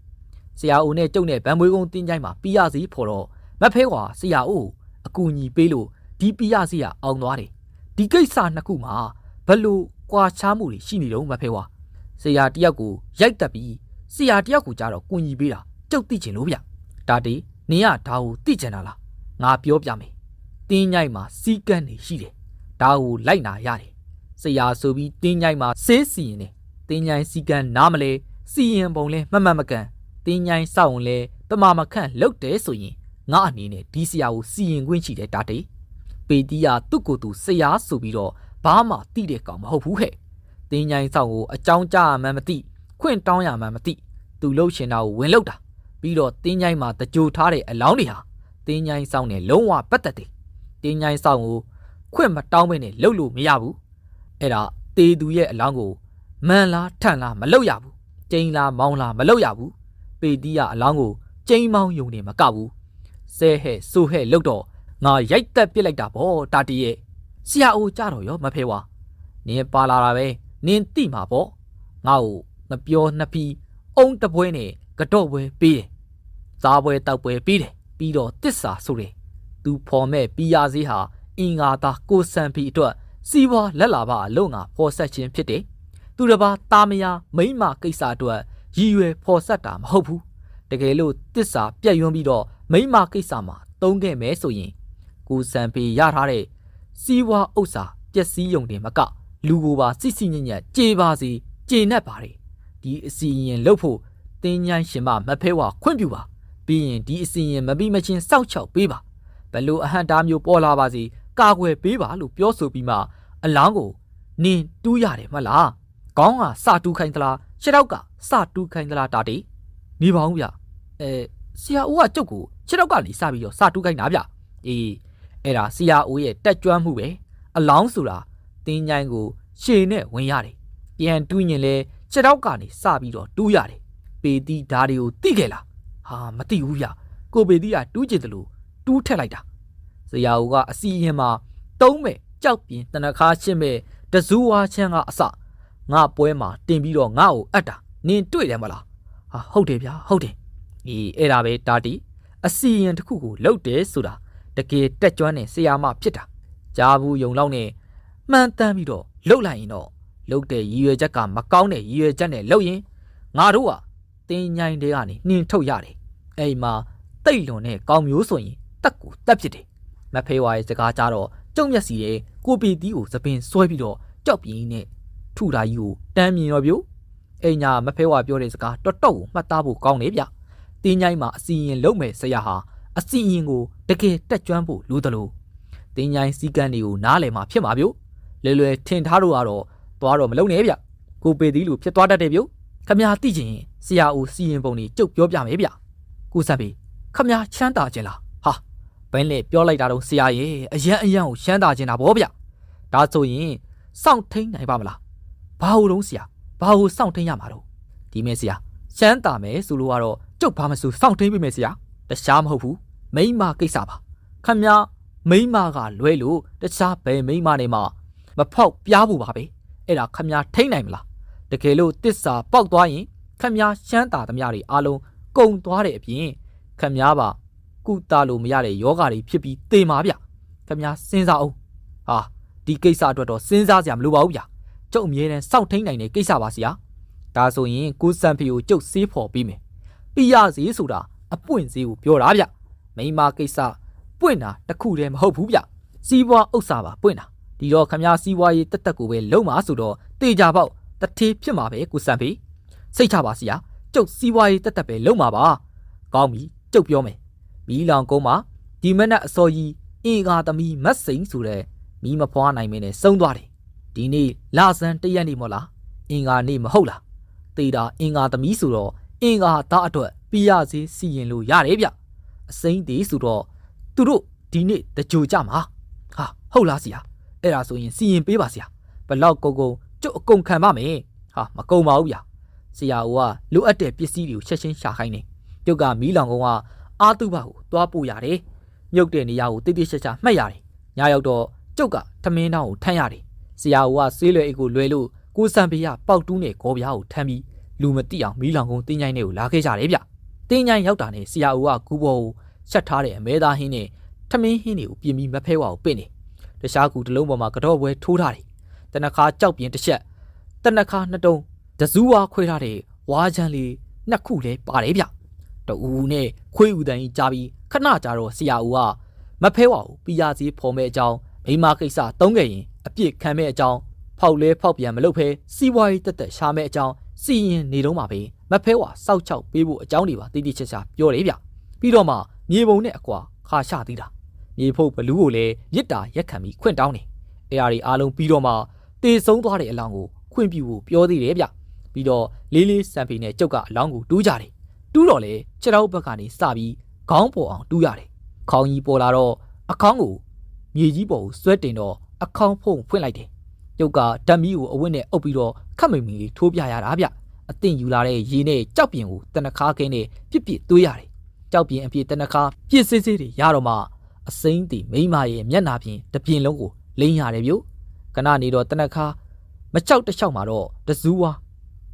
ဆရာအိုနဲ့ကျုပ်နဲ့ဗန်မွေးကုန်းတင်းချိုင်းမှာပီရစီဖော်တော့မဖဲဝါဆရာအိုအကူညီပေးလို့ဒီပီရစီကအောင်သွားတယ်ဒီကိစ္စနှစ်ခုမှာဘလို့ကွာခြားမှုတွေရှိနေတော့မဖဲဝါဆရာတယောက်ကိုရိုက်တက်ပြီးဆရာတယောက်ကိုကြားတော့ကူညီပေးတာကျုပ်သိချင်လို့ဗျဒါတေနင်ကဒါကိုသိချင်တာလားငါပြောပြမယ်တင်းညိုက်မှာစီးကန်းနေရှိတယ်ဒါကိုလိုက်နာရတယ်ဆရာဆိုပြီးတင်းညိုက်မှာဆေးစီရင်တယ်တင်းညိုက်စီကန်းနားမလဲစီရင်ပုံလဲမကန်တင်းညိုက်စောက်ရင်လဲပမာမခန့်လုတ်တယ်ဆိုရင်ငါအနေနဲ့ဒီဆရာကိုစီရင်ခွင့်ရှိတယ်ဒါတေပေတီးရသူ့ကိုယ်သူဆရာဆိုပြီးတော့ဘာမှတိတဲ့ကောင်မဟုတ်ဘူးဟဲ့တင်းညိုက်စောက်ကိုအကြောင်းကြားရမှန်းမသိခွင့်တောင်းရမှန်းမသိသူလှုပ်ရှင်တာကိုဝင်လှုပ်တာပြီးတော့တင်းညိုက်မှာတကြိုထားတဲ့အလောင်းတွေဟာတင်းညိုက်စောက်နဲ့လုံးဝပတ်သက်တယ်တင်းညိုက်စောက်ကိုခွင့်မတောင်းဘဲနဲ့လှုပ်လို့မရဘူးအဲ့ဒါတေသူရဲ့အလောင်းကိုမန်လားထန့်လားမလှုပ်ရဘူးကျင်းလားမောင်းလားမလှုပ်ရဘူးပေတီးရအလောင်းကိုကျင်းမောင်းယုံနေမကဘူးဆဲဟဲ့ဆိုဟဲ့လှုပ်တော့ငါရိုက်တက်ပစ်လိုက်တာဗောတာတီရဲ့ဆရာအိုကြတော့ရောမဖဲဝါနင်ပါလာတာပဲနင်တိမှာဗောငါ့ကိုမပြောနှစ်ဖီအုံးတပွဲနဲ့ကတော့ပွဲပေးတယ်စားပွဲတောက်ပွဲပေးတယ်ပြီးတော့တစ္ဆာဆိုတယ်သူဖော်မဲ့ပီယာစည်းဟာအင်္ဂါသားကိုစံဖီအတွက်စီးပွားလက်လာပါအလုံးငါဖော်ဆက်ခြင်းဖြစ်တယ်သူတစ်ပါးတာမယာမိမ့်မကိစ္စအတွက်ရည်ရွယ်ဖော်ဆက်တာမဟုတ်ဘူးတကယ်လို့တစ္ဆာပြက်ယွန်းပြီးတော့မိမ့်မကိစ္စမှာသုံးခဲ့မယ်ဆိုရင်ကိုစံဖီရထားတဲ့စီးပွားဥစ္စာပျက်စီးယုံတယ်မကလူကိုပါစစ်စစ်ညံ့ညံ့ကြေပါစီကျေနပ်ပါတယ်ဒီအစီရင်လှုပ်ဖို့တင်းញိုင်းရှင်မမဖဲဝါခွင့်ပြုပါပြီးရင်ဒီအစီရင်မပြီးမချင်းစောက်ချောက်ပေးပါဘလို့အဟန့်တားမျိုးပေါ်လာပါစီကာကွယ်ပေးပါလို့ပြောဆိုပြီးမှအလောင်းကိုနင်တူးရတယ်မလားခေါင်းကစတူးခိုင်းသလားခြေထောက်ကစတူးခိုင်းသလားတာတေနေပါဦးဗျဆရာဦးကကျုပ်ကိုခြေထောက်ကနေစပြီးတော့စတူးခိုင်းတာဗျအေးအဲ့ဒါဆရာဦးရဲ့တက်ကြွမှုပဲအလောင်းဆိုတာတင်းញိုင်းကိုရှည်နဲ့ဝင်ရတယ်ပြန်တူးရင်လဲခြေထောက်ကနေစပြီးတော့တူးရတယ်ပေတီးဓာတွေကိုတိခဲ့လားဟာမသိဘူးဗျကိုပေတီးကတူးကျင်တယ်လို့တူးထက်လိုက်တာဆရာဦးကအစီရင်မှာတုံးမဲ့ကြောက်ပြင်းတနခါရှင်းမဲ့တဇူးဝါချမ်းကအစငါပွဲမှာတင်ပြီးတော့ငါ့ကိုအပ်တာနင်တွေ့တယ်မလားဟာဟုတ်တယ်ဗျာဟုတ်တယ်အေးအဲ့ဒါပဲတာတီအစီရင်တစ်ခုကိုလှုပ်တယ်ဆိုတာတကယ်တက်ကြွတဲ့ဆရာမဖြစ်တာကြားဘူးယုံလောက်နဲ့မှန်တမ်းပြီးတော့လှုပ်လိုက်ရင်တော့လှုပ်တဲ့ရည်ရွယ်ချက်ကမကောင်းတဲ့ရည်ရွယ်ချက်နဲ့လှုပ်ရင်ငါတို့ကတင်းញိုင်းတွေကနေနှင်းထုတ်ရတယ်အဲ့မှာတိတ်လွန်တဲ့ကောင်းမျိုးဆိုရင်တက်ကိုတက်ဖြစ်တယ်မဖေးဝါရဲ့စကားကြတော့ကျုံမျက်စီရဲ့ကိုပီတီးကိုသပင်ဆွဲပြီးတော့ကြောက်ပြင်းနဲ့ထုတာကြီးကိုတန်းမြင်တော့ပြိုအိညာမဖဲဝါပြောတဲ့စကားတော်တော်ကိုမှတ်သားဖို့ကောင်းတယ်ဗျတင်းញိုင်းမှာအစီရင်လုံးမဲ့ဆရာဟာအစီရင်ကိုတကယ်တက်ကြွဖို့လိုတယ်လို့တင်းញိုင်းစီကန်းတွေကိုနားလည်မှာဖြစ်မှာဗျလွယ်ထင်ထားလို့ကတော့သွားတော့မလုံနဲ့ဗျကိုပေသီးလူဖြစ်သွားတတ်တယ်ဗျခမရသိချင်ဆရာဦးစီရင်ပုံတွေကြုတ်ပြောပြမယ်ဗျကိုစံပေခမရချမ်းသာခြင်းလားဟာဘင်းလေပြောလိုက်တာတော့ဆရာရဲ့အရန်ကိုချမ်းသာခြင်းတာဗောဗျဒါဆိုရင်စောင့်ထိန်နိုင်ပါမလားဘာလို့တော့ဆရာဘာလို့စောင့်ထိန်ရမှာတော့ဒီမဲ့ဆရာချမ်းသာမယ်ဆိုလို့ကတော့ကျုပ်ဘာမဆိုစောင့်ထိန်ပေးမယ်ဆရာတခြားမဟုတ်ဘူးမိမကိစ္စပါခမရမိမကလွဲလို့တခြားဘယ်မိမနဲ့မှမဖောက်ပြားဖို့ပါပဲအဲ့ဒါခမရထိန်နိုင်မလားတကယ်လို့တစ္ဆာပေါက်သွားရင်ခမရရှမ်းတာသမျှတွေအားလုံးကုံသွားတဲ့အပြင်ခမရပါကုသလို့မရတဲ့ယောဂါတွေဖြစ်ပြီးသေမှာဗျခမရစဉ်းစားအောင်ဟာဒီကိစ္စအတွက်တော့စဉ်းစားစရာမလိုပါဘူးဗျကျုပ်အမြဲတမ်းစောင့်ထိန်နိုင်တဲ့ကိစ္စပါဆရာဒါဆိုရင်ကိုစံဖီကိုကျုပ်ဆေးဖော်ပြီးမယ်ပြရစီဆိုတာအပွင့်စည်းကိုပြောတာဗျမိမကိစ္စပွင့်တာတခုတည်းမဟုတ်ဘူးဗျစီးပွားဥစ္စာပါပွင့်တာဒီတော့ခမရစီးပွားရေးတက်ကိုပဲလုံးမှာဆိုတော့တေချာပေါက်တထေးဖြစ်မှာပဲကိုစံဖီစိတ်ချပါဆရာကျုပ်စီးပွားရေးတက်ပဲလုံးမှာပါကောင်းပြီကျုပ်ပြောမယ်မီးလောင်ကုန်းမှာဒီမနက်အစောကြီးအင်္ဂါသမီးမတ်စိန်ဆိုတဲ့မီးမဖွားနိုင်မင်းနဲ့စုံသွားတယ်ဒီနေ့လဆန်းတရက်နေ့မို့လားအင်္ဂါနေ့မဟုတ်လားတေတာအင်္ဂါသမီးဆိုတော့အင်္ဂါသားအတွက်ပြရစေစီရင်လို့ရတယ်ဗျအစိမ့်သေးဆိုတော့သူတို့ဒီနေ့တကြိုကြမှာဟာ ဟုတ်လားဆရာအဲ့ဒါဆိုရင်စီရင်ပေးပါဆရာဘလောက်ကုန်ကုန်ကျုပ်အကုန်ခံပါမယ်ဟာမကုန်ပါဘူးဗျာဆရာဦးကလိုအပ်တဲ့ပစ္စည်းတွေကိုချက်ချင်းရှာခိုင်းနေကျုပ်ကမီးလောင်ကုန်းကအာတုဘကိုသွားပို့ရတယ်မြုပ်တဲ့နေရာကိုတိတိကျကျမှတ်ရတယ်ညရောက်တော့ကျုပ်ကထမင်းတောင်းကိုထမ်းရတယ်ဆရာဦးကဆေးလွယ်အိတ်ကိုလွယ်လို့ကိုစံပေရပေါက်တူးနဲ့ဂေါ်ပြားကိုထမ်းပြီးလူမတိအောင်မီးလောင်ကုန်းတင်းញိုင်းတွေကိုလာခဲ့ကြတယ်ဗျတင်းញိုင်းရောက်တာနဲ့ဆရာဦးကကူဘောကိုချက်ထားတဲ့အမဲသားဟင်းနဲ့ထမင်းဟင်းတွေကိုပြင်ပြီးမဖဲဝါကိုပင့်နေတခြားကူတစ်လုံးပေါ်မှာကတော့ပွဲထိုးထားတယ်တနခါကြောက်ပြင်းတစ်ချက်တနခါနှစ်တုံးတစူးဝါခွဲထားတဲ့ဝါချမ်းလေးနှစ်ခုလည်းပါတယ်ဗျတူဦးနဲ့ခွေးဦးတန်ကြီးကြားပြီးခဏကြာတော့ဆရာဦးကမဖဲဝါကိုပြာစီဖော်မဲ့အကြောင်းမိမကိစ္စသုံးခဲ့ရင်အပြစ်ခံမဲ့အကြောင်းဖောက်လဲဖောက်ပြန်မလုပ်ဖဲစီးပွားရေးတက်တက်ရှာမဲ့အကြောင်းစီရင်နေတော့မှာပဲမဖဲဝါစောက်ချောက်ပေးဖို့အကြောင်းတွေပါတိတိကျကျပြောတယ်ဗျပြီးတော့မှမြေပုံနဲ့အကွာခါရှသေးတာမြေဖို့ဘလူးကိုလည်းရစ်တာရက်ခံပြီးခွင့်တောင်းတယ်အဲ့ဒါတွေအားလုံးပြီးတော့မှတေဆုံးသွားတဲ့အလောင်းကိုခွင့်ပြုဖို့ပြောသေးတယ်ဗျပြီးတော့လေးလေးစံပေနဲ့ကျုပ်ကအလောင်းကိုတူးကြတယ်တူးတော့လေခြေထောက်ဘက်ကနေစပြီးခေါင်းပေါ်အောင်တူးရတယ်ခေါင်းကြီးပေါ်လာတော့အခေါင်းကိုမြေကြီးပေါ်ကိုဆွဲတင်တော့အခေါင်းဖုံဖွင့်လိုက်တယ်ကျုပ်ကဓာတ်မီးကိုအဝတ်နဲ့အုပ်ပြီးတော့ခတ်မိန်မိန်လေးထိုးပြရတာဗျအသင့်ယူလာတဲ့ရေနဲ့ကြောက်ပြင်ကိုတနခါကင်းနဲ့ပြစ်ပြစ်သွေးရတယ်ကြောက်ပြင်အပြည့်တနခါပြစ်စစ်စစ်တွေရတော့မှအစိမ့်တီမိမရဲ့မျက်နာပြင်တပြင်လုံးကိုလိမ့်ရတယ်ဗျခဏနေတော့တနခါမချောက်တချောက်မှာတော့တစူးဝါ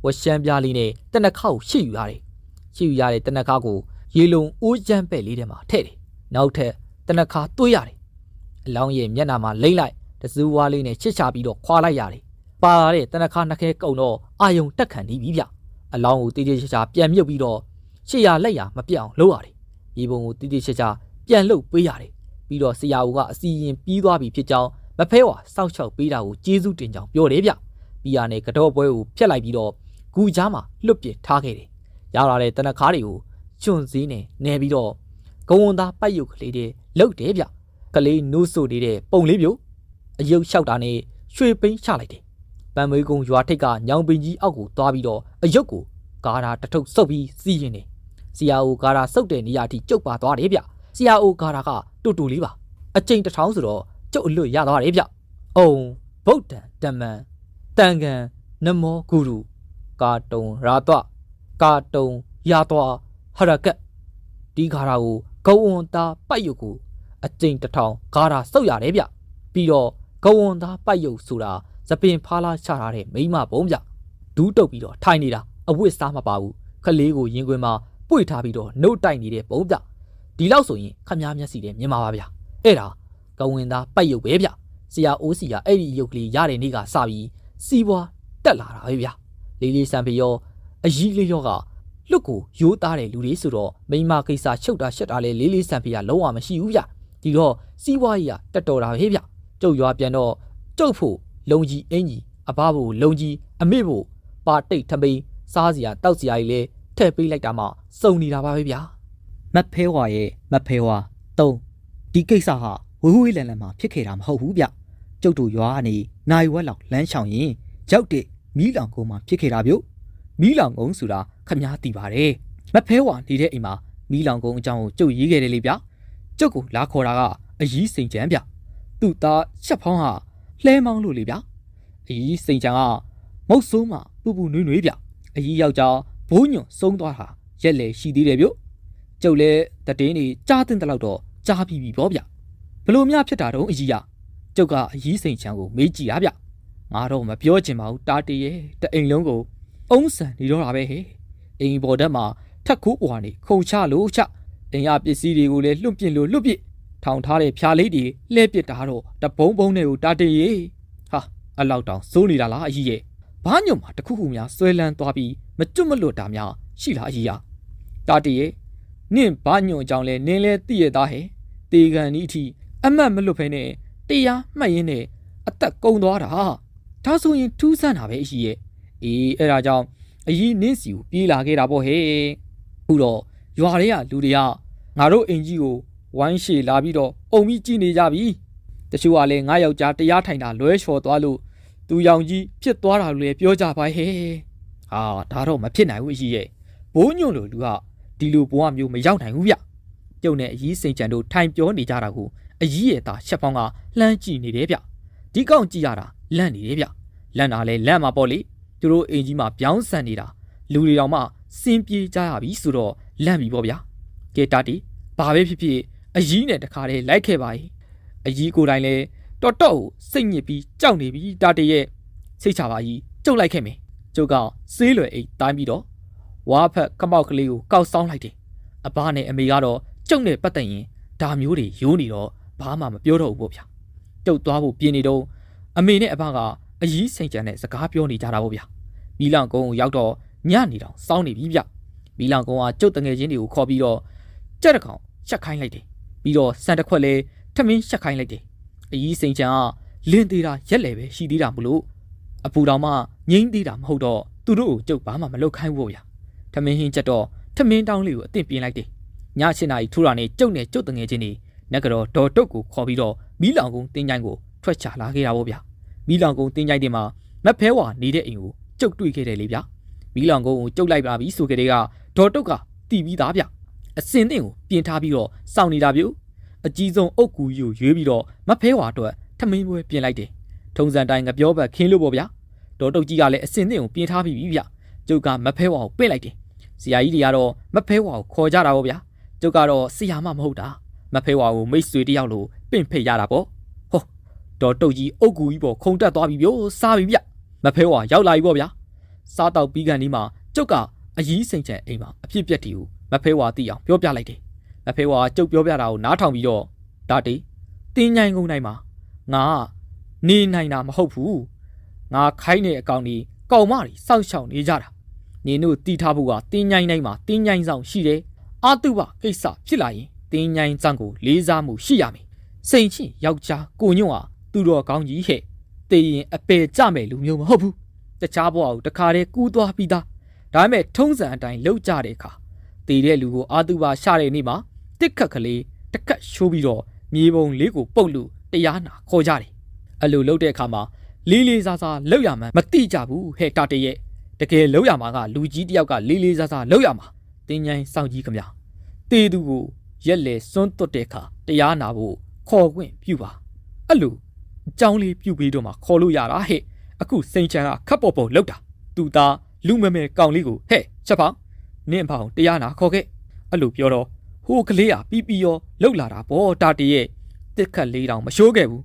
ဝရှမ်းပြားလေးနဲ့တနခါကိုရှစ်ယူရတယ်ရှစ်ယူရတဲ့တနခါကိုရေလုံးအိုးချမ်းပဲ့လေးထဲမှာထည့်တယ်နောက်ထပ်တနခါသွေးရတယ်အလောင်းရဲ့မျက်နာမှာလိမ့်လိုက်တစူးဝါလေးနဲ့ချစ်ချပြီးတော့ခွာလိုက်ရတယ်ပါလာတဲ့တနခါနှစ်ခဲကုံတော့အာယုံတက်ခံနေပြီဗျအလောင်းကိုတိတိကျကျပြန်မြုပ်ပြီးတော့ရှေ့ရလက်ရမပြတ်အောင်လုပ်ရတယ်ရေပုံကိုတိတိကျကျပြန်လှုပ်ပေးရတယ်ပြီးတော့ဆရာဦးကအစီရင်ပြီးသွားပြီဖြစ်ကြောင်းမဖဲဝါစောက်ချောက်ပေးတာကိုကျေးဇူးတင်ကြောင်းပြောတယ်ဗျပြီးရနဲ့ကတော့ပွဲကိုဖျက်လိုက်ပြီးတော့ဂူကြားမှာလွတ်ပစ်ထားခဲ့တယ်ရလာတဲ့တနခါတွေကိုချွန်စည်းနဲ့နဲပြီးတော့ဂုံဝန်သားပိုက်ရုပ်ကလေးတွေလှုပ်တယ်ဗျကလေးနိုးဆိုနေတဲ့ပုံလေးပြုတ်အယုတ်လျှောက်တာနဲ့ရွှေပိန်းချလိုက်တယ်ပန်မွေးကုန်းရွာထိပ်ကညောင်ပင်ကြီးအောက်ကိုသွားပြီးတော့အယုတ်ကိုကားတာတထုပ်ဆုပ်ပြီးစီးရင်တယ်ဆရာအိုကားတာဆုပ်တဲ့နေရာထိကျုပ်ပါသွားတယ်ဗျဆရာအိုကားတာကတူတူလေးပါအကျိန်တစ်ထောင်ဆိုတော့ကျုပ်အလွတ်ရသွားတယ်ဗျအုံဗုဒ္ဓံဓမ္မံတန်ခံနမောဂုရုကာတုံရာတကာတုံရာတော်ဟရကတ်ဒီခါရာကိုဂုံဝန်သားပိုက်ရုပ်ကိုအကျိန်တစ်ထောင်ကားတာဆုပ်ရတယ်ဗျပြီးတော့ဂုံဝန်သားပိုက်ရုပ်ဆိုတာသပင်ဖားလာချထားတဲ့မိမပုံဗျဒူးတုပ်ပြီးတော့ထိုင်နေတာအဝတ်စားမပါဘူးခလေးကိုရင်ခွင်မှာပွေထားပြီးတော့နှုတ်တိုက်နေတဲ့ပုံဗျဒီလောက်ဆိုရင်ခမားမျက်စီတဲ့မြင်ပါပါဗျအဲ့ဒါကဝင်သားပိုက်ရုပ်ပဲဗျဆရာအိုးစီကအဲ့ဒီရုပ်ကလေးရတဲ့နေ့ကစပြီးစီးပွားတက်လာတာပဲဗျလေးလေးစံပရောအကြီးလေးရောကလွတ်ကိုရိုးသားတဲ့လူတွေဆိုတော့မိမကိစ္စချုပ်တာရှက်တာလဲလေးလေးစံပရလုံးဝမရှိဘူးဗျဒီတော့စီးပွားကြီးကတက်တော်တာပဲဗျကျုပ်ရွာပြန်တော့ကျုပ်ဖို့လုံကြီးအင်ကြီးအဘဖို့လုံကြီးအမေဖို့ပါတိတ်ထမိန်စားစရာတောက်စရာကြီးလဲထည့်ပေးလိုက်တာမှစုံနေတာပါပဲဗျာမတ်ဖဲဝါရဲ့မတ်ဖဲဝါ3ဒီကိစ္စဟာဝေးဝေးလန်လန်မှာဖြစ်ခဲ့တာမဟုတ်ဘူးဗျကျုပ်တို့ရွာကနေနိုင်ဝက်လောက်လမ်းချောင်ရင်ရောက်တဲ့မီးလောင်ကုန်းမှာဖြစ်ခဲ့တာဗျမီးလောင်ကုန်းဆိုတာခမားသိပါတယ်မတ်ဖဲဝါနေတဲ့အိမ်မှာမီးလောင်ကုန်းအကြောင်းကိုကျုပ်ရေးခဲ့တယ်လေဗျကျုပ်ကိုလာခေါ်တာကအကြီးစိန်ချမ်းဗျသူ့သားချက်ဖောင်းဟာလှဲမောင်းလို့လေဗျအကြီးစိန်ချမ်းကမုတ်ဆိုးမှပူပူနွေးနွေးဗျအကြီးယောက်ျားဘိုးညွန့်ဆုံးသွားတာရက်လေရှိသေးတယ်ဗျကျုပ်လည်းတတင်းနေကြားတင်တဲ့လောက်တော့ကြားပြီးပြီပေါ့ဗျဘလို့များဖြစ်တာတော့အကြီးရကျုပ်ကအကြီးစိန်ချမ်းကိုမေးကြည့်တာဗျငါတော့မပြောချင်ပါဘူးတာတီရဲ့တအိမ်လုံးကိုအုံးဆန်နေတော့တာပဲဟဲ့အိမ်ပေါ်တက်မှာထက်ခိုးပွားနေခုံချလို့ချအိမ်ရပစ္စည်းတွေကိုလည်းလွတ်ပြစ်လို့လွတ်ပြစ်ထောင်ထားတဲ့ဖြာလေးတွေလှဲပစ်တာတော့တပုံးပုံးနဲ့ကိုတာတီရဲ့ဟာအလောက်တောင်စိုးနေတာလားအကြီးရဲ့ဘာညုံမှာတခုခုများဆွဲလန်းသွားပြီးမကျွတ်မလွတ်တာများရှိလားအကြီးရတာတီရဲ့နင့်ဘာညုံအကြောင်းလဲနင်းလဲသိရသားဟဲ့တေကန်ဤအထိအမတ်မလွတ်ဖဲနဲ့တရားမှတ်ရင်းနဲ့အသက်ကုန်သွားတာဒါဆိုရင်ထူးဆန်းတာပဲအကြီးရဲ့အေးအဲ့ဒါကြောင့်အကြီးနင်းစီကိုပြေးလာခဲ့တာပေါ့ဟဲ့ခုတော့ရွာတွေကလူတွေကငါတို့အိမ်ကြီးကိုဝိုင်းရှည်လာပြီးတော့အုံပြီးကြည့်နေကြပြီတချို့ကလည်းငါယောက်ျားတရားထိုင်တာလွဲချော်သွားလို့သူရောင်ကြီးဖြစ်သွားတာလို့လည်းပြောကြပါဟဲ့ဟာဒါတော့မဖြစ်နိုင်ဘူးအကြီးရဲ့ဘိုးညွန့်လိုလူကဒီလိုဘဝမျိုးမရောက်နိုင်ဘူးဗျ ကျုပ်နဲ့အကြီးစိန်ချန်တို့ထိုင်ပြောနေကြတာကိုအကြီးရဲ့သားရှက်ပေါင်းကလှမ်းကြည့်နေတယ်ဗျဒီကောင်ကြည့်ရတာလန့်နေတယ်ဗျလန့်တာလဲလန့်မှာပေါ့လေသူတို့အိမ်ကြီးမှာပြောင်းဆန်နေတာလူတွေတောင်မှစင်ပြေးကြရပြီဆိုတော့လန့်ပြီပေါ့ဗျာကဲတာတီဘာပဲဖြစ်ဖြစ်အကြီးနဲ့တခါတည်းလိုက်ခဲ့ပါ යි အကြီးကိုယ်တိုင်လဲတော်တော်စိတ်ညစ်ပြီးကြောက်နေပြီတာတီရဲ့စိတ်ချပါကြီးကျုပ်လိုက်ခဲ့မယ်ကျုပ်ကဆေးလွယ်အိတ်တိုင်းပြီးတော့ဝါဖက်ခမောက်ကလေးကိုကောက်ဆောင်းလိုက်တယ်အဘနဲ့အမေကတော့ကျုပ်နဲ့ပတ်သက်ရင်ဒါမျိုးတွေရိုးနေတော့ဘာမှမပြောတော့ဘူးပေါ့ဗျာကျုပ်သွားဖို့ပြင်းနေတော့အမေနဲ့အဘကအကြီးစိန်ချန်နဲ့စကားပြောနေကြတာပေါ့ဗျာမီလန်ကုန်းကိုရောက်တော့ညနေတောင်စောင်းနေပြီဗျမီလန်ကုန်းကကျုပ်တငယ်ချင်းတွေကိုခေါ်ပြီးတော့ကြက်တကောင်ရှက်ခိုင်းလိုက်တယ်ပြီးတော့စံတစ်ခွက်လဲထမင်းရှက်ခိုင်းလိုက်တယ်အကြီးစိန်ချန်ကလင်းသေးတာရက်လေပဲရှိသေးတာမလို့အပူတော်မှငိမ့်သေးတာမဟုတ်တော့သူတို့ကိုကျုပ်ဘာမှမလုပ်ခိုင်းဘူးဗျာထမင်းဟင်းချက်တော့ထမင်းတောင်းလေးကိုအသင့်ပြင်းလိုက်တယ်ည7 နာရီထူတာနဲ့ကျုပ်နဲ့ကျုပ်တငယ်ချင်းတွေနက်ကတော့ဒေါ်တုတ်ကိုခေါ်ပြီးတော့မီးလောင်ကုန်းတင်းချိုင်းကိုထွက်ချလာခဲ့တာပေါ့ဗျာမီးလောင်ကုန်းတင်းချိုင်းတင်မှာမက်ဖဲဝါနေတဲ့အိမ်ကိုကျုပ်တွေ့ခဲ့တယ်လေဗျာမီးလောင်ကုန်းကိုကျုပ်လိုက်ပါပြီဆိုကြတဲ့ကဒေါ်တုတ်ကတီးပြီးသားဗျအစင်သင့်ကိုပြင်ထားပြီးတော့စောင့်နေတာပြုအကြီးဆုံးအုတ်ကူကြီးကိုရွေးပြီးတော့မက်ဖဲဝါအတွက်ထမင်းပွဲပြင်လိုက်တယ်ထုံစံတိုင်းငပြောဘက်ခင်းလို့ပေါ့ဗျာဒေါ်တုတ်ကြီးကလည်းအစင်သင့်ကိုပြင်ထားပြီးပြီဗျကျုပ်ကမက်ဖဲဝါကိုပင့်လိုက်တယ်ဆရာကြီးတွေကတော့မက်ဖဲဝါကိုခေါ်ကြတာပေါ့ဗျာကျုပ်ကတော့ဆရာမမဟုတ်တာမက်ဖဲဝါကိုမိတ်ဆွေတယောက်လိုပင့်ဖိတ်ရတာပေါ့ဟောဒေါ်တုတ်ကြီးအုတ်ကူကြီးပေါ်ခုံတက်သွားပြီဗျစားပြီဗျမက်ဖဲဝါရောက်လာပြီပေါ့ဗျာစားတော့ပြီးကန်ဒီမှာကျုပ်ကအကြီးစိန်ချန်အိမ်မှာအဖြစ်ပြက်တီကိုမက်ဖဲဝါသိအောင်ပြောပြလိုက်တယ်မက်ဖဲဝါကျုပ်ပြောပြတာကိုနားထောင်ပြီးတော့ဒါတေးတင်းញိုင်းကုန်တိုင်းမှာငါနေနိုင်တာမဟုတ်ဘူးငါခိုင်းတဲ့အကောင်ကြီးကောင်မတွေစောက်ရှောက်နေကြတာနင်တို့တီးထားဖို့ကတင်းញိုင်းတိုင်းမှာတင်းញိုင်းဆောင်ရှိတယ်အာတုဘကိစ္စဖြစ်လာရင်တင်းញိုင်းဆောင်ကိုလေးစားမှုရှိရမယ်စိန်ချင်းယောက်ျားကိုညွန့်ဟာသူတော်ကောင်းကြီးဟဲ့တေးရင်အပေကြမဲ့လူမျိုးမဟုတ်ဘူးတခြားဘဝကိုတခါတည်းကူးသွားပြီးသားဒါပေမဲ့ထုံးစံအတိုင်းလှုပ်ကြတဲ့အခါတေးတဲ့လူကိုအာတုဘရှာတဲ့နေ့မှာတစ်ခတ်ကလေးတစ်ခတ်ရှိုးပြီးတော့မြေပုံလေးကိုပုတ်လို့တရားနာခေါ်ကြတယ်အဲ့လိုလှုပ်တဲ့အခါမှာလေးလေးစားစားလှုပ်ရမှမတိကြဘူးဟဲ့တာတရဲ့တကယ်လှုပ်ရမှာကလူကြီးတယောက်ကလေးလေးစားစားလှုပ်ရမှာတင်းញိုင်းစောင့်ကြီးခမတေးသူကိုရက်လေစွန်းတွတ်တဲ့အခါတရားနာဖို့ခေါ်ခွင့်ပြုပါအဲ့လိုအကြောင်းလေးပြုပြီးတော့မှခေါ်လို့ရတာဟဲ့အခုစိန်ချန်ကခပ်ပေါ်ပေါ်လှုပ်တာသူသားလူမဲမဲကောင်လေးကိုဟဲ့ချက်ဖောင်းနင့်ဖောင်းတရားနာခေါ်ခဲ့အဲ့လိုပြောတော့ဟိုကလေးကပီပီရောလှုပ်လာတာပေါ့တာတရဲ့တစ်ခတ်လေးတောင်မရှိုးခဲ့ဘူး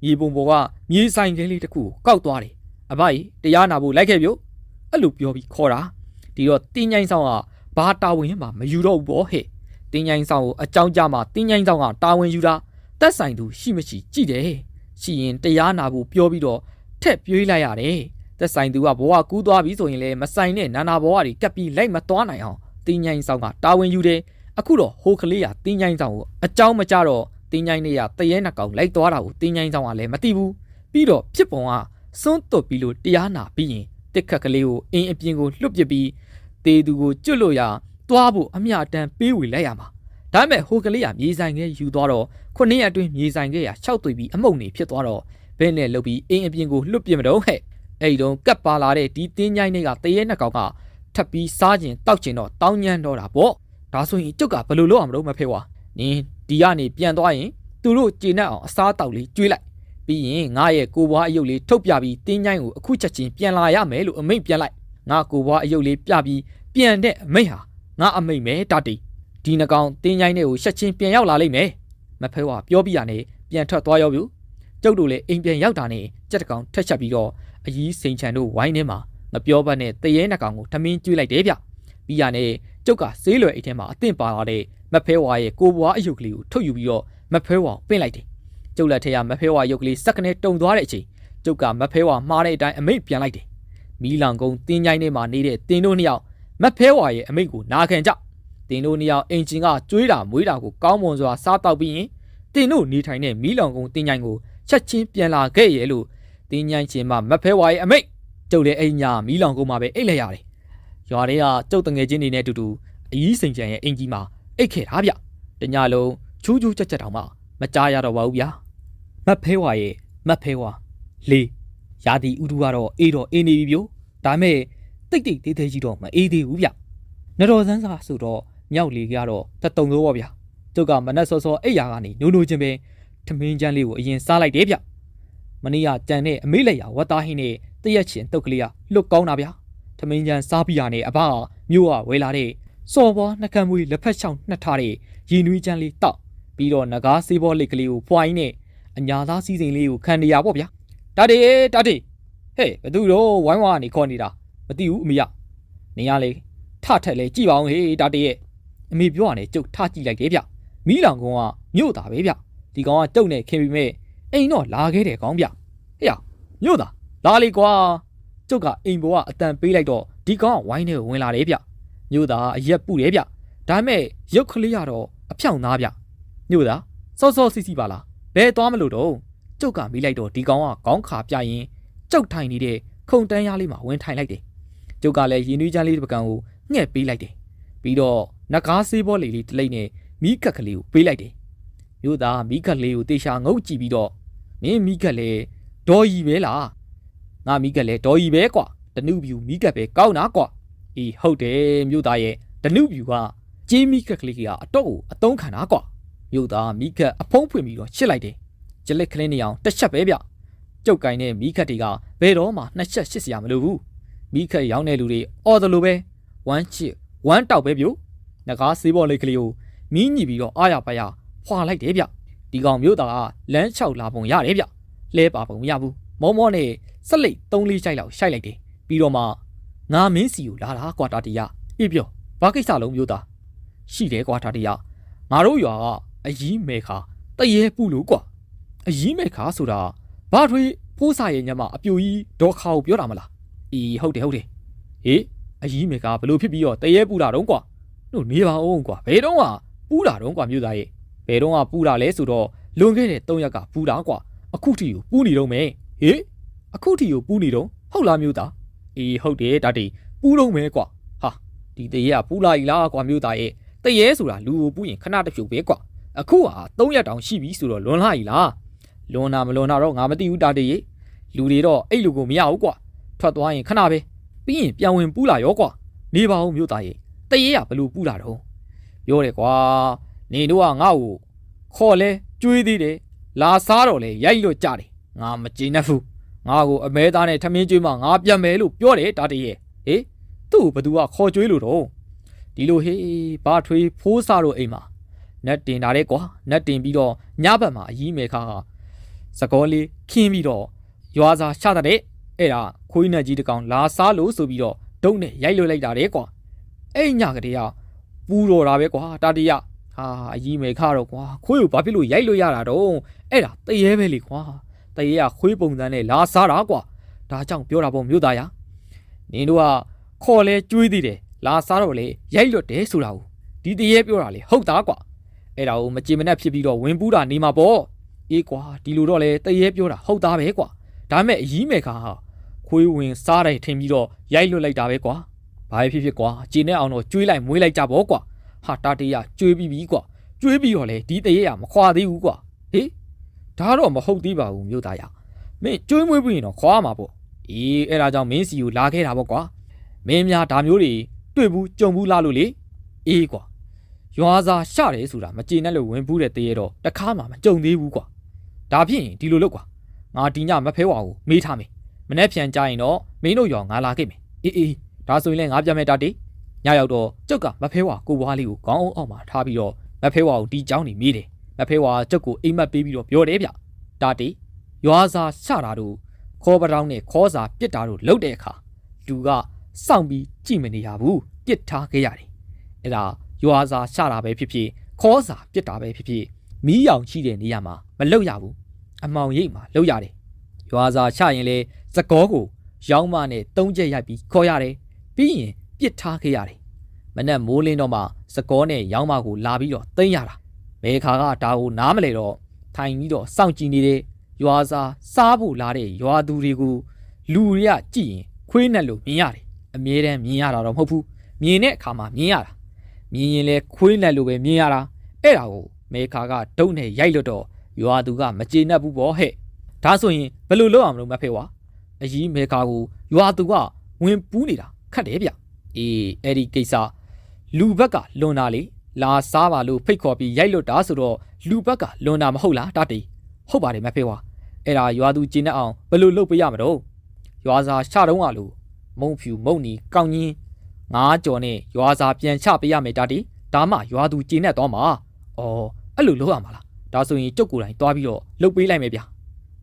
မြေပုံပေါ်ကမြေဆိုင်ကလေးတစ်ခုကိုကောက်သွားတယ်အဘကြီးတရားနာဖို့လိုက်ခဲ့ပြုတ်အဲ့လိုပြောပြီးခေါ်တာဒီတော့တင်းញိုင်းဆောင်ကဘာတာဝန်မှမယူတော့ဘူးပေါ့ဟဲ့တင်းញိုင်းဆောင်ကိုအကြောင်းကြမှာတင်းញိုင်းဆောင်ကတာဝန်ယူတာတက်ဆိုင်သူရှိမရှိကြည့်တယ်ရှိရင်တရားနာဖို့ပြောပြီးတော့ထက်ပြေးလိုက်ရတယ်တက်ဆိုင်သူကဘဝကူးသွားပြီဆိုရင်လည်းမဆိုင်နဲ့နာနာဘဝတွေကပ်ပြီးလိုက်မသွားနိုင်အောင်တင်းញိုင်းဆောင်ကတာဝန်ယူတယ်အခုတော့ဟိုကလေးကတင်းញိုင်းဆောင်ကိုအကြောင်းမကြတော့တင်းញိုင်းလေးကတရဲနှကောင်လိုက်သွားတာကိုတင်းញိုင်းဆောင်ကလည်းမသိဘူးပြီးတော့ဖြစ်ပုံကစွန်းတွတ်ပြီးလို့တရားနာပြီးရင်တစ်ခတ်ကလေးကိုအင်းအပြင်းကိုလွတ်ပစ်ပြီးတေးသူကိုကျွတ်လို့ရသွားဖို့အမျှတန်းပေးဝေလိုက်ရမှာဒါပေမဲ့ဟိုကလေးကမြေဆိုင်ကယူသွားတော့9 ရက်အတွင်းမြေဆိုင်ကရ6သွေးပြီးအမုံနေဖြစ်သွားတော့ဘဲနဲ့လှုပ်ပြီးအင်းအပြင်းကိုလွတ်ပစ်မတော့ဟဲ့အဲ့ဒီတော့ကပ်ပါလာတဲ့ဒီတင်းញိုင်းတွေကတရဲနှကောင်ကထပ်ပြီးစားကျင်တောက်ကျင်တော့တောင်းညမ်းတော့တာပေါ့ဒါဆိုရင်ကျုပ်ကဘယ်လိုလုပ်အောင်မလုပ်မဖဲဝါနင်းဒီကနေပြန်သွားရင်သူတို့ကျေနပ်အောင်အစားတောက်လေးကျွေးလိုက်ပြီးရင်ငါရဲ့ကိုဘွားအယုတ်လေးထုတ်ပြပြီးတင်းញိုင်းကိုအခုချက်ချင်းပြန်လာရမယ်လို့အမိန့်ပြန်လိုက်ငါကိုဘွားအယုတ်လေးပြပြီးပြန်တဲ့အမိန့်ဟာငါအမိန့်ပဲတတိဒီနှကောင်တင်းញိုင်းနဲ့ကိုချက်ချင်းပြန်ရောက်လာလိမ့်မယ်မဖဲဝါပြောပြရနဲ့ပြန်ထွက်သွားရောပြုကျုပ်တို့လည်းအိမ်ပြန်ရောက်တာနဲ့ကြက်တကောင်ထက်ချက်ပြီးတော့အကြီးစိန်ချန်တို့ဝိုင်းထဲမှာမပြောဘတ်နဲ့တရဲနှကောင်ကိုထမင်းကျွေးလိုက်တယ်ဗျပြီးရနဲ့ကျုပ်ကဆေးလွယ်အိတ်ထဲမှာအသင့်ပါလာတဲ့မဖဲဝါရဲ့ကိုဘွားအယုတ်ကလေးကိုထုတ်ယူပြီးတော့မဖဲဝါကိုပင့်လိုက်တယ်ကျုပ်လက်ထက်ကမဖဲဝါရုပ်ကလေးစက်ကနေတုံသွားတဲ့အချိန်ကျုပ်ကမဖဲဝါမှားတဲ့အတိုင်းအမိန့်ပြန်လိုက်တယ်မီးလောင်ကုန်းတင်းញိုင်းထဲမှာနေတဲ့တင်းတို့နှစ်ယောက်မဖဲဝါရဲ့အမိန့်ကိုနာခံကြတင်းတို့နှစ်ယောက်အင်ဂျင်ကကျွေးတာမွေးတာကိုကောင်းမွန်စွာစားတောက်ပြီးရင်တင်းတို့နေထိုင်တဲ့မီးလောင်ကုန်းတင်းញိုင်းကိုချက်ချင်းပြန်လာခဲ့ရဲ့လို့တင်းញိုင်းချင်းမှမဖဲဝါရဲ့အမိန့်ကျုပ်လည်းအိမ်ညာမီးလောင်ကုန်းမှာပဲအိတ်လိုက်ရတယ်ရွာတွေကကျုပ်တငယ်ချင်းတွေနဲ့အတူတူအကြီးစိန်ချန်ရဲ့အင်ကြီးမှာအိတ်ခဲ့တာဗျတညလုံးချူးချူးချက်ချက်တောင်မှမကြားရတော့ပါဘူးဗျာမဖဲဝါရဲ့မဖဲဝါလေးရာသီဥတုကတော့အေးတော့အေးနေပြီဗျို့ဒါမဲ့တိတ်တိတ်သေးသေးကြီးတော့မအေးသေးဘူးဗျနတော်စန်းစာဆိုတော့မြောက်လေကတော့တတုံလို့ပေါ့ဗျ ကျုပ်ကမနက်စောစောအိယာကနေနိုးနိုးချင်းပဲထမင်းချမ်းလေးကိုအရင်စားလိုက်တယ်ဗျမနေ့ကကြံတဲ့အမေးလက်ရဝတ်သားဟင်းနဲ့တရက်ချင်းတုတ်ကလေးကလွတ်ကောင်းတာဗျထမင်းချမ်းစားပြီးရနဲ့အဘမြို့ကဝဲလာတဲ့စော်ပွားနှကမ်းမွေးလက်ဖက်ချောင်းနှက်ထားတဲ့ရည်နွေးချမ်းလေးတောက်ပြီးတော့ငကားစေးဘောလိတ်ကလေးကိုဖွာရင်းနဲ့အညာသားစီးစိမ်လေးကိုခံနေရပေါ့ဗျာတာတေဟဲ့ဘယ်သူတော့ဝိုင်းဝါကနေခေါ်နေတာမသိဘူးအမေရနေရလေထထက်လေကြည့်ပါအောင်ဟေးတာတေရဲ့အမေပြောရတယ်ကျုပ်ထကြည့်လိုက်တယ်ဗျမီးလောင်ကောင်ကမြို့သားပဲဗျဒီကောင်ကကျုပ်နဲ့ခင်ပြီးမဲ့အိမ်တော့လာခဲ့တယ်ကောင်ဗျဟေ့မြို့သားလာလေကွာကျုပ်ကအိမ်ပေါ်ကအတန်ပေးလိုက်တော့ဒီကောင်ကဝိုင်းထဲဝင်လာတယ်ဗျမြို့သားအရက်ပူတယ်ဗျဒါမဲ့ရုပ်ကလေးရတော့အဖြောင့်သားဗျမြို့သားစောစောစီစီပါလားဘယ်သွားမလို့တော့ကျုပ်ကမိလိုက်တော့ဒီကောင်ကခေါင်းခါပြရင်ကျုပ်ထိုင်နေတဲ့ခုံတန်းရားလေးမှာဝင်ထိုင်လိုက်တယ်ကျုပ်ကလည်းရင်နှွေးချမ်းလေးတစ်ပကံကိုငှက်ပေးလိုက်တယ်ပြီးတော့နဂါးဆေးဘောလေးတလိမ့်နဲ့မီးကက်ကလေးကိုပေးလိုက်တယ်မြို့သားမီးကက်လေးကိုတေချာငုတ်ကြည့်ပြီးတော့မင်းမီးကက်လေဒေါ်ကြီးပဲလားငါမီးကက်လေဒေါ်ကြီးပဲကွာတနုပြူမီးကက်ပဲကောင်းတာကွာအေးဟုတ်တယ်မြို့သားရဲ့တနုပြူကကြေးမီးကက်ကလေးကအတော့ကိုအတုံးခံတာကွာမြို့သားမီးကက်အဖုံးဖွင့်ပြီးတော့ရှစ်လိုက်တယ်ကျလက်ကလေးနေအောင်တစ်ချက်ပဲဗျကျုပ်ကိုင်းတဲ့မီးကက်တွေကဘယ်တော့မှနှစ်ချက်ရှစ်စရာမလိုဘူးမီးကက်ရောင်းတဲ့လူတွေအော်တယ်လို့ပဲဝမ်းချစ်ဝမ်းတောက်ပဲပြို့ငကားစေးဘောလေးကလေးကိုမီးညှိပြီးတော့အားရပါရဖွာလိုက်တယ်ဗျဒီကောင်မြို့သားကလမ်း6လာပုံရတယ်ဗျလဲပါပုံမရဘူးမောမောနဲ့ဆက်လက်3-4ချိုက်လောက်ရှိုက်လိုက်တယ်ပြီးတော့မှငါမင်းစီကိုလာတာကွာတာတီရအေးပြောဘာကိစ္စလုံးမြို့သားရှိတယ်ကွာတာတီရငါတို့ရွာကအကြီးမဲခါတရေပူလို့ကွာအကြီးမဲခါဆိုတာဘာထွေးဖိုးစာရဲ့ညမအပြူကြီးဒေါ်ခါကိုပြောတာမလားအေးဟုတ်တယ်ဟေးအကြီးမဲခါဘလို့ဖြစ်ပြီးတော့တရေပူတာတော့ကွာတို့နေပါအောင်ကွာဘယ်တော့မှပူတာတော့ကွာမြို့သားရဲ့ဘယ်တော့မှပူတာလဲဆိုတော့လွန်ခဲ့တဲ့3ရက်ကပူတာကွာအခုထီကိုပူနေတော့မယ်အခုထီကိုပူနေတော့ဟုတ်လားမြို့သားအေးဟုတ်တယ်ဒါတီပူတော့မယ်ကွာဟာဒီတရေကပူလာကြီးလားကွာမြို့သားရဲ့တရေဆိုတာလူကိုပူရင်ခဏတစ်ဖြုတ်ပဲကွာအခုဟာ3ရက်တောင်ရှိပြီဆိုတော့လွန်လာကြီးလားလွန်တာမလွန်တာတော့ငါမသိဘူးတာတီရေလူတွေတော့အဲ့လူကိုမရဘူးကွာထွက်သွားရင်ခဏပဲပြီးရင်ပြန်ဝင်ပူလာရောကွာနေပါဦးမြို့သားရဲ့တရေကဘလို့ပူလာတော့ပြောတယ်ကွာနေတို့ကငါ့ကိုခေါ်လဲကျွေးသေးတယ်လာစားတော့လဲရိုက်လို့ကြတယ်ငါမကျေနပ်ဘူးငါကိုအမဲသားနဲ့ထမင်းကျွေးမှငါပြန်မယ်လို့ပြောတယ်တာတီရဲ့သူ့ဘသူကခေါ်ကျွေးလို့တော့ဒီလိုဟေးဘာထွေးဖိုးစားတော့အိမ်မှာနတ်တင်တာတဲ့ကွာနတ်တင်ပြီးတော့ညဘက်မှာအကြီးမဲခါစကောလေးခင်းပြီးတော့ရွာစာရှာတဲ့အဲ့ဒါခွေးနတ်ကြီးတကောင်လာစားလို့ဆိုပြီးတော့ဒုတ်နဲ့ရိုက်လွတ်လိုက်တာတဲ့ကွာအဲ့ညကတည်းကပူတော်တာပဲကွာတာတီရဟာအကြီးမဲခါတော့ကွာခွေးကိုဘာဖြစ်လို့ရိုက်လို့ရတာတော့အဲ့ဒါတရေပဲလေကွာတရေကခွေးပုံစံနဲ့လာစားတာကွာဒါကြောင့်ပြောတာပေါ့မြို့သားရနင်တို့ကခေါ်လဲကျွေးသေးတယ်လာစားတော့လေရိုက်လွတ်တယ်ဆိုတာကိုဒီတရေပြောတာလေဟုတ်သားကွာအဲ့ဒါကိုမကြင်မနှက်ဖြစ်ပြီးတော့ဝင်ပူးတာနေမှာပေါ့အေးကွာဒီလိုတော့လေတရေပြောတာဟုတ်သားပဲကွာဒါမဲ့အကြီးမဲခါဟာခွေးဝင်စားတယ်ထင်ပြီးတော့ရိုက်လွတ်လိုက်တာပဲကွာဘာဖြစ်ကွာဂျင်းနဲ့အောင်တော့ကျွေးလိုက်မွေးလိုက်ကြပေါ့ကွာဟာတာတေးရကျွေးပြီးကွာကျွေးပြီးတော့လေဒီတရေရမခွာသေးဘူးကွာဒါတော့မဟုတ်သေးပါဘူးမြို့သားရမင်းကျွေးမွေးပြီးရင်တော့ခွာမှာပေါ့အေးအဲ့ဒါကြောင့်မင်းစီကိုလာခဲ့တာပေါ့ကွာမင်းများဒါမျိုးတွေတွေ့ဘူးကြုံဘူးလားလို့လေအေးကွာရွာစာရှတယ်ဆိုတာမကျေနပ်လို့ဝင်ဘူးတဲ့တရေတော့တခါမှမကြုံသေးဘူးကွာဒါဖြစ်ရင်ဒီလိုလုပ်ကွာငါဒီညမဖဲဝါကိုမေးထားမယ်မနေ့ပြန်ကြရင်တော့မင်းတို့ရောငါလာခဲ့မယ်အေးဒါဆိုရင်လည်းငါပြန်မယ်တာတေးညရောက်တော့ကျုပ်ကမဖဲဝါကိုဘွားလေးကိုခေါင်းအောင်မှာထားပြီးတော့မဖဲဝါကိုဒီเจ้าနေမိတယ်မဖဲဝါကျုပ်ကိုအိမ်မက်ပေးပြီးတော့ပြောတယ်ဗျတာတေးရွာစာရှတာတို့ခေါ်ပတောင်းနဲ့ခေါ်စာပြစ်တာတို့လုပ်တဲ့အခါလူကစောင့်ပြီးကြည့်မနေရဘူးပြစ်ထားခဲ့ရတယ်အဲ့ဒါရွာစာရှတာပဲဖြစ်ဖြစ်ခေါ်စာပြစ်တာပဲဖြစ်ဖြစ်မီးရောင်ရှိတဲ့နေရာမှာမလုပ်ရဘူးအမောင်ရိပ်မှာလုပ်ရတယ်ရွာစာရှရင်လေစကောကိုရောင်းမနဲ့3ချက်ရိုက်ပြီးခေါ်ရတယ်ပြီးရင်ပြစ်ထားခဲ့ရတယ်မနဲ့မိုးလင်းတော့မှစကောနဲ့ရောင်းမကိုလာပြီးတော့သိမ်းရတာဘယ်ခါကဒါကိုနားမလဲတော့ထိုင်ပြီးတော့စောင့်ကြည့်နေတဲ့ရွာစာစားဖို့လာတဲ့ရွာသူတွေကိုလူတွေကကြည့်ရင်ခွေးနဲ့လို့မြင်ရတယ်အမြဲတမ်းမြင်ရတာတော့မဟုတ်ဘူးမြင်တဲ့အခါမှာမြင်ရတာမြင်ရင်လဲခွေးနဲ့လို့ပဲမြင်ရတာအဲ့ဒါကိုမဲခါကဒုတ်နဲ့ရိုက်လို့တော့ရွာသူကမကျေနပ်ဘူးပေါ့ဟဲ့ဒါဆိုရင်ဘယ်လိုလုပ်အောင်မလို့မဖေဝါအကြီးမဲခါကိုရွာသူကဝင်ပူးနေတာခတ်တယ်ဗျအေးအဲ့ဒီကိစ္စလူဘက်ကလွန်တာလေ လာစားပါလို့ဖိတ်ခေါ်ပြီးရိုက်လွတ်တာဆိုတော့လူဘက်ကလွန်တာမဟုတ်လားတာတီဟုတ်ပါတယ်မဖေဝါအဲ့ဒါရွာသူကျင်းနဲ့အောင်ဘယ်လိုလုပ်ပေးရမလို့ရွာစာချတုံးကလို့မုံဖြူမုံနီကောင်းကြီးငါးကြော်နဲ့ရွာစာပြန်ချပေးရမယ်တာတီဒါမှရွာသူကျင်းနဲ့တော့မှာအော်အဲ့လိုလုပ်ရမှာလားဒါဆိုရင်ကျုပ်ကိုယ်တိုင်တွားပြီးတော့လှုပ်ပေးလိုက်မယ်ဗျာ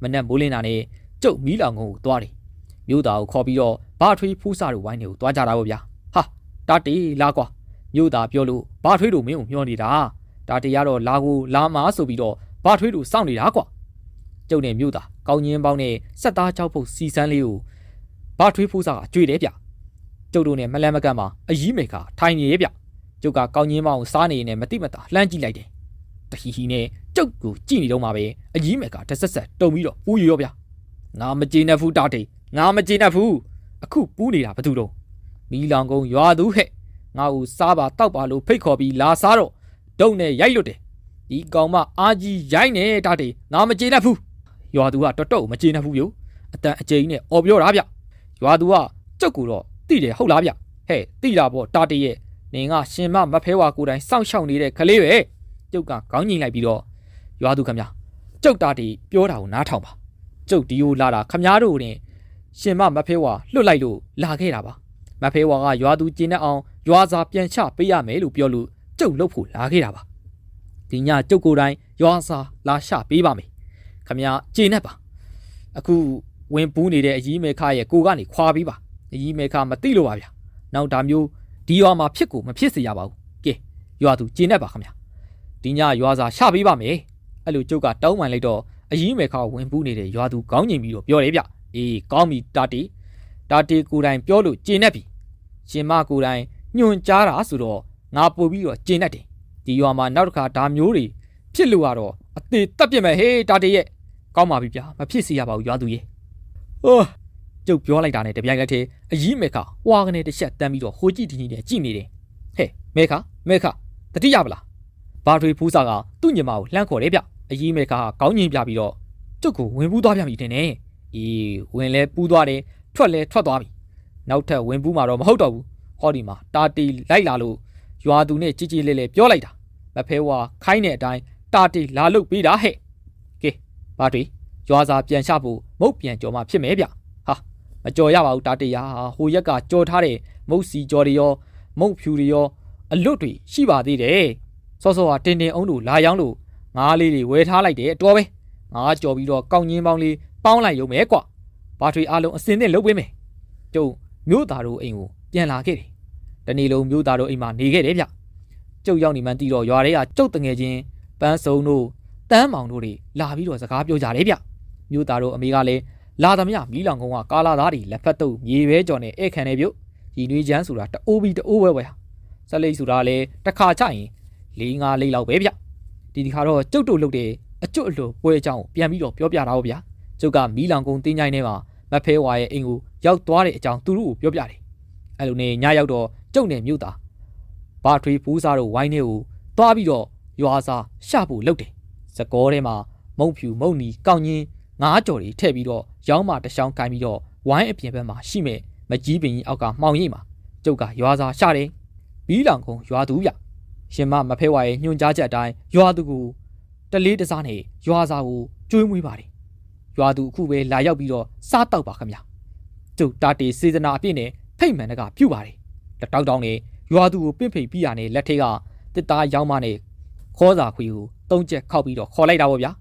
မနဲ့မိုးလင်းတာနဲ့ကျုပ်မီးလောင်ကုန်းကိုတွားတယ်မြို့သားကိုခေါ်ပြီးတော့ဘာထွေးဖူးစားတို့ဝိုင်းတွေကိုတွားကြတာပေါ့ဗျာဟာတာတီလာကွာမြို့သားပြောလို့ဘာထွေးတို့မင်းကိုမျောနေတာတာတီကတော့လာကိုလာမှာဆိုပြီးတော့ဘာထွေးတို့စောင့်နေတာကွာကျုပ်နဲ့မြို့သားကောင်းချင်းပေါင်းနဲ့ဆက်သားချောက်ဖို့စီစမ်းလေးကိုဘာထွေးဖူးစားကကြွေတယ်ဗျကျုပ်တို့နဲ့မလန့်မကန့်မှာအကြီးမေကထိုင်နေရဲ့ဗျကျုပ်ကကောင်းချင်းပေါင်းစားနေနေမတိမတာလှမ်းကြည့်လိုက်တယ်တဟီဟီနဲ့ကျုပ်ကိုကြည့်နေတော့မှပဲအကြီးမေကတဆက်ဆက်တုံပြီးတော့ပူးရောဗျငါမကျေနပ်ဘူးတာတီငါမကျေနပ်ဘူးအခုပူးနေတာဘာတူတော့မီးလောင်ကုန်းရွာသူဟဲ့ငါ့ကိုစားပါတောက်ပါလို့ဖိတ်ခေါ်ပြီးလာစားတော့ဒုံနဲ့ရိုက်လွတ်တယ်ဒီကောင်မအာကြီးရိုက်နေတာတီငါမကျေနပ်ဘူးရွာသူကတော်တော်မကျေနပ်ဘူးယအတန်အကျိန်နဲ့အော်ပြောတာဗျရွာသူကကျုပ်ကိုတော့တိတယ်ဟုတ်လားဗျဟဲ့တိတာပေါ့တာတီရဲ့နင်ကရှင်မမဖဲဝါကိုယ်တိုင်စောင့်ရှောက်နေတဲ့ကလေးပဲကျုပ်ကခေါင်းငိမ့်လိုက်ပြီးတော့ရွာသူခမကျုပ်တာတီပြောတာကိုနားထောင်ပါကျုပ်ဒီကိုလာတာခမတို့နဲ့ရှင်မဖဲဝါလွတ်လိုက်လို့လာခဲ့တာပါမဖဲဝါကရွာသူကျင်းနဲ့အောင်ရွာစာပြန်ချပေးရမယ်လို့ပြောလို့ကျုပ်လှုပ်ဖို့လာခဲ့တာပါဒီညကျုပ်ကိုယ်တိုင်ရွာစာလာချပေးပါမယ်ခမကျင်းနဲ့ပါအခုဝင်ပူးနေတဲ့အကြီးမေခရဲ့ကိုကနေခွာပြီးပါအကြီးမေခမသိလို့ပါဗျာနောက်ဒါမျိုးဒီရွာမှာဖြစ်ကိုမဖြစ်စေရပါဘူးကဲရွာသူကျင်းနဲ့ပါခမဒီညရွာစာချပေးပါမယ်အဲ့လိုကျုပ်ကတောင်းပန်လိုက်တော့အကြီးမေခဝင်ပူးနေတဲ့ရွာသူကောင်းငင်ပြီးတော့ပြောတယ်ဗျအေးကောင်းပြီတာတီကိုယ်တိုင်ပြောလို့ကျင်းနဲ့ပြီရှင်မကိုယ်တိုင်ညွန်ကြားတာဆိုတော့ငါပို့ပြီးတော့ကျင်းနဲ့တယ်ဒီရွာမှာနောက်တစ်ခါဒါမျိုးတွေဖြစ်လို့ကတော့အသေးတက်ပြစ်မယ်ဟေးတာတီရဲ့ကောင်းပါပြီဗျာမဖြစ်စေရပါဘူးရွာသူရဲ့ဟိုးကျုပ်ပြောလိုက်တာနဲ့တပြိုင်နက်တည်းအကြီးမေခဟွာကနေတစ်ချက်တန်းပြီးတော့ဟိုကြည့်ဒီနဲ့ကြည့်နေတယ်ဟဲ့မေခတတိယပလားဘာထွေဖူးစာကသူ့ညီမကိုလှမ်းခေါ်တယ်ဗျအကြီးမေခကကောင်းညင်ပြပြီးတော့ကျုပ်ကိုဝင်ပူးသွားပြန်ပြီတင်နေအေးဝင်လဲပူးသွားတယ်ထွက်လဲထွက်သွားပြီနောက်ထပ်ဝင်ပူးမှာတော့မဟုတ်တော့ဘူးဟောဒီမှာတာတီလိုက်လာလို့ရွာသူနဲ့ကြည်ကြည်လေးလေးပြောလိုက်တာမဖဲဝါခိုင်းတဲ့အတိုင်းတာတီလာလုတ်ပေးတာဟဲ့ကဲဘာထွေရွာစာပြန်ချဖို့မုတ်ပြန်ကြော်မှဖြစ်မယ်ဗျဟာမကြော်ရပါဘူးတာတီယာဟိုရက်ကကြော်ထားတဲ့မုတ်စီကြော်တွေရောမုတ်ဖြူတွေရောအလွတ်တွေရှိပါသေးတယ်စောစောကတင်အောင်တို့လာရောင်းလို့ငါးလေးတွေဝယ်ထားလိုက်တယ်တော်ပဲငါကြော်ပြီးတော့ကောင်းချင်းပေါင်းလေးပေါင်းလိုက်ရုံပဲကွာဘာထွေအားလုံးအစင်းနဲ့လုပ်ပေးမယ်ကျုပ်မြို့သားတို့အိမ်ကိုပြန်လာခဲ့တယ်တနေ့လုံးမြို့သားတို့အိမ်မှာနေခဲ့တယ်ဗျကျုပ်ရောက်နေမှန်းတီးတော့ရွာထဲကကျုပ်တငယ်ချင်းပန်းစုံတို့တန်းမောင်တို့တွေလာပြီးတော့စကားပြောကြတယ်ဗျမြို့သားတို့အမေကလည်းလာသမျှမီးလောင်ကုန်းကကာလာသားတွေလက်ဖက်တုပ်မြေပဲကြော်နဲ့ဧခံနေပြုတ်ရီနွေးချမ်းဆိုတာတအိုးပြီးတအိုးပဲဆက်လိတ်ဆိုတာလည်းတစ်ခါချရင်၄-၅လိတ်လောက်ပဲဗျဒီခါတော့ကျုပ်တို့လုပ်တဲ့အကျွတ်အလို့ပွဲအကြောင်းပြန်ပြီးတော့ပြောပြတာဟုတ်ဗျကျုပ်ကမီးလောင်ကုန်းတင်းချိုင်းထဲမှာမဖဲဝါရဲ့အိမ်ကိုရောက်သွားတဲ့အကြောင်းသူတို့ကိုပြောပြတယ်အဲ့လိုနဲ့ညရောက်တော့ကျုပ်နဲ့မြို့သားဘာထွေဖူးစားတို့ဝိုင်းထဲကိုသွားပြီးတော့ရွာစာရှဖို့လုပ်တယ်စကောထဲမှာမုံဖြူမုံနီကောင်းချင်းငါးကြော်တွေထည့်ပြီးတော့ရောင်းမတချောင်းကိုင်းပြီးတော့ဝိုင်းအပြင်ဘက်မှာရှိမဲ့မကြီးပင်ကြီးအောက်ကမှောင်ရိပ်မှာကျုပ်ကရွာစာရှတယ်မီးလောင်ကုန်းရွာသူဗျရှင်မဖဲဝါရဲ့ညွှန်ကြားချက်အတိုင်းရွာသူကိုတလေးတစားနဲ့ရွာစာကိုကျွေးမွေးပါတယ်ရွာသူအခုပဲလာရောက်ပြီးတော့စားတောက်ပါခင်ဗျကျုပ်တာတီစေစနာအပြည့်နဲ့ဖိတ်မှန်တကပြုတ်ပါတယ်တတောက်တောင်းနဲ့ရွာသူကိုပင့်ဖိတ်ပြီးရနဲ့လက်ထက်ကတစ်သားရောင်းမနဲ့ခေါ်စာခွေကို၃ချက်ခောက်ပြီးတော့ခေါ်လိုက်တာပေါ့ဗျာ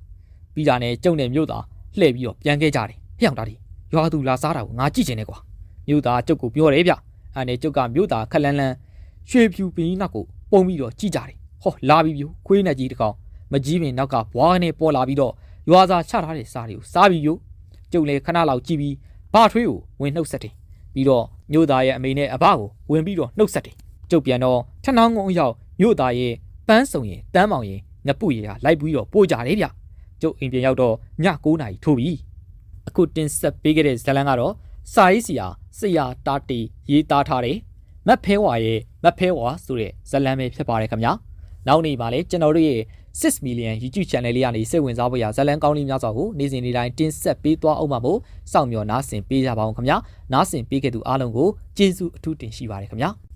ပြီးတာနဲ့ကျုံနဲ့မြို့သားလှည့်ပြီးတော့ပြန်ခဲ့ကြတယ်ဟျောင်းတာတီရွာသူလာစားတာကိုငါကြည့်ချင်တယ်ကွာမြို့သားကျုပ်ကိုပြောတယ်ဗျအဲ့နဲ့ကျုပ်ကမြို့သားခက်လန်းလန်းရွှေဖြူပင်နောက်ကိုပုံပြီးတော့ကြည့်ကြတယ်ဟောလာပြီပြူခွေးနဲ့ကြီးတကောင်မကြီးပင်နောက်ကဘွားနဲ့ပေါ်လာပြီးတော့ရွာစာချထားတဲ့စားတွေကိုစားပြီးပြူကျုပ်လည်းခဏလောက်ကြည့်ပြီးဘာထွေးကိုဝင်နှုတ်ဆက်တယ်ပြီးတော့မြို့သားရဲ့အမေနဲ့အဘကိုဝင်ပြီးတော့နှုတ်ဆက်တယ်ကျုပ်ပြန်တော့ထဏောင်းကုန်းရောက်မြို့သားရဲ့ပန်းစုံရင်တန်းမောင်ရင်ငပုရေကလိုက်ပြီးတော့ပို့ကြတယ်ဗျကျုပ်အိမ်ပြန်ရောက်တော့ည9 နာရီထိုးပြီအခုတင်ဆက်ပေးခဲ့တဲ့ဇာတ်လမ်းကတော့စာရေးဆရာတာတီရေးသားထားတယ်မက်ဖဲဝါရဲ့မက်ဖဲဝါဆိုတဲ့ဇာတ်လမ်းပဲဖြစ်ပါတယ်ခင်ဗျာနောက်နေ့မှာလည်းကျွန်တော်တို့ရဲ့6 million YouTube channel လေးကနေစိတ်ဝင်စားဖို့ရဇာတ်လမ်းကောင်းလေးများစွာကိုနေ့စဉ်နေ့တိုင်းတင်ဆက်ပေးသွားအောင်ပါမို့စောင့်မျှော်နားဆင်ပေးကြပါအောင်ခင်ဗျာနားဆင်ပေးခဲ့သူအားလုံးကိုကျေးဇူးအထူးတင်ရှိပါတယ်ခင်ဗျာ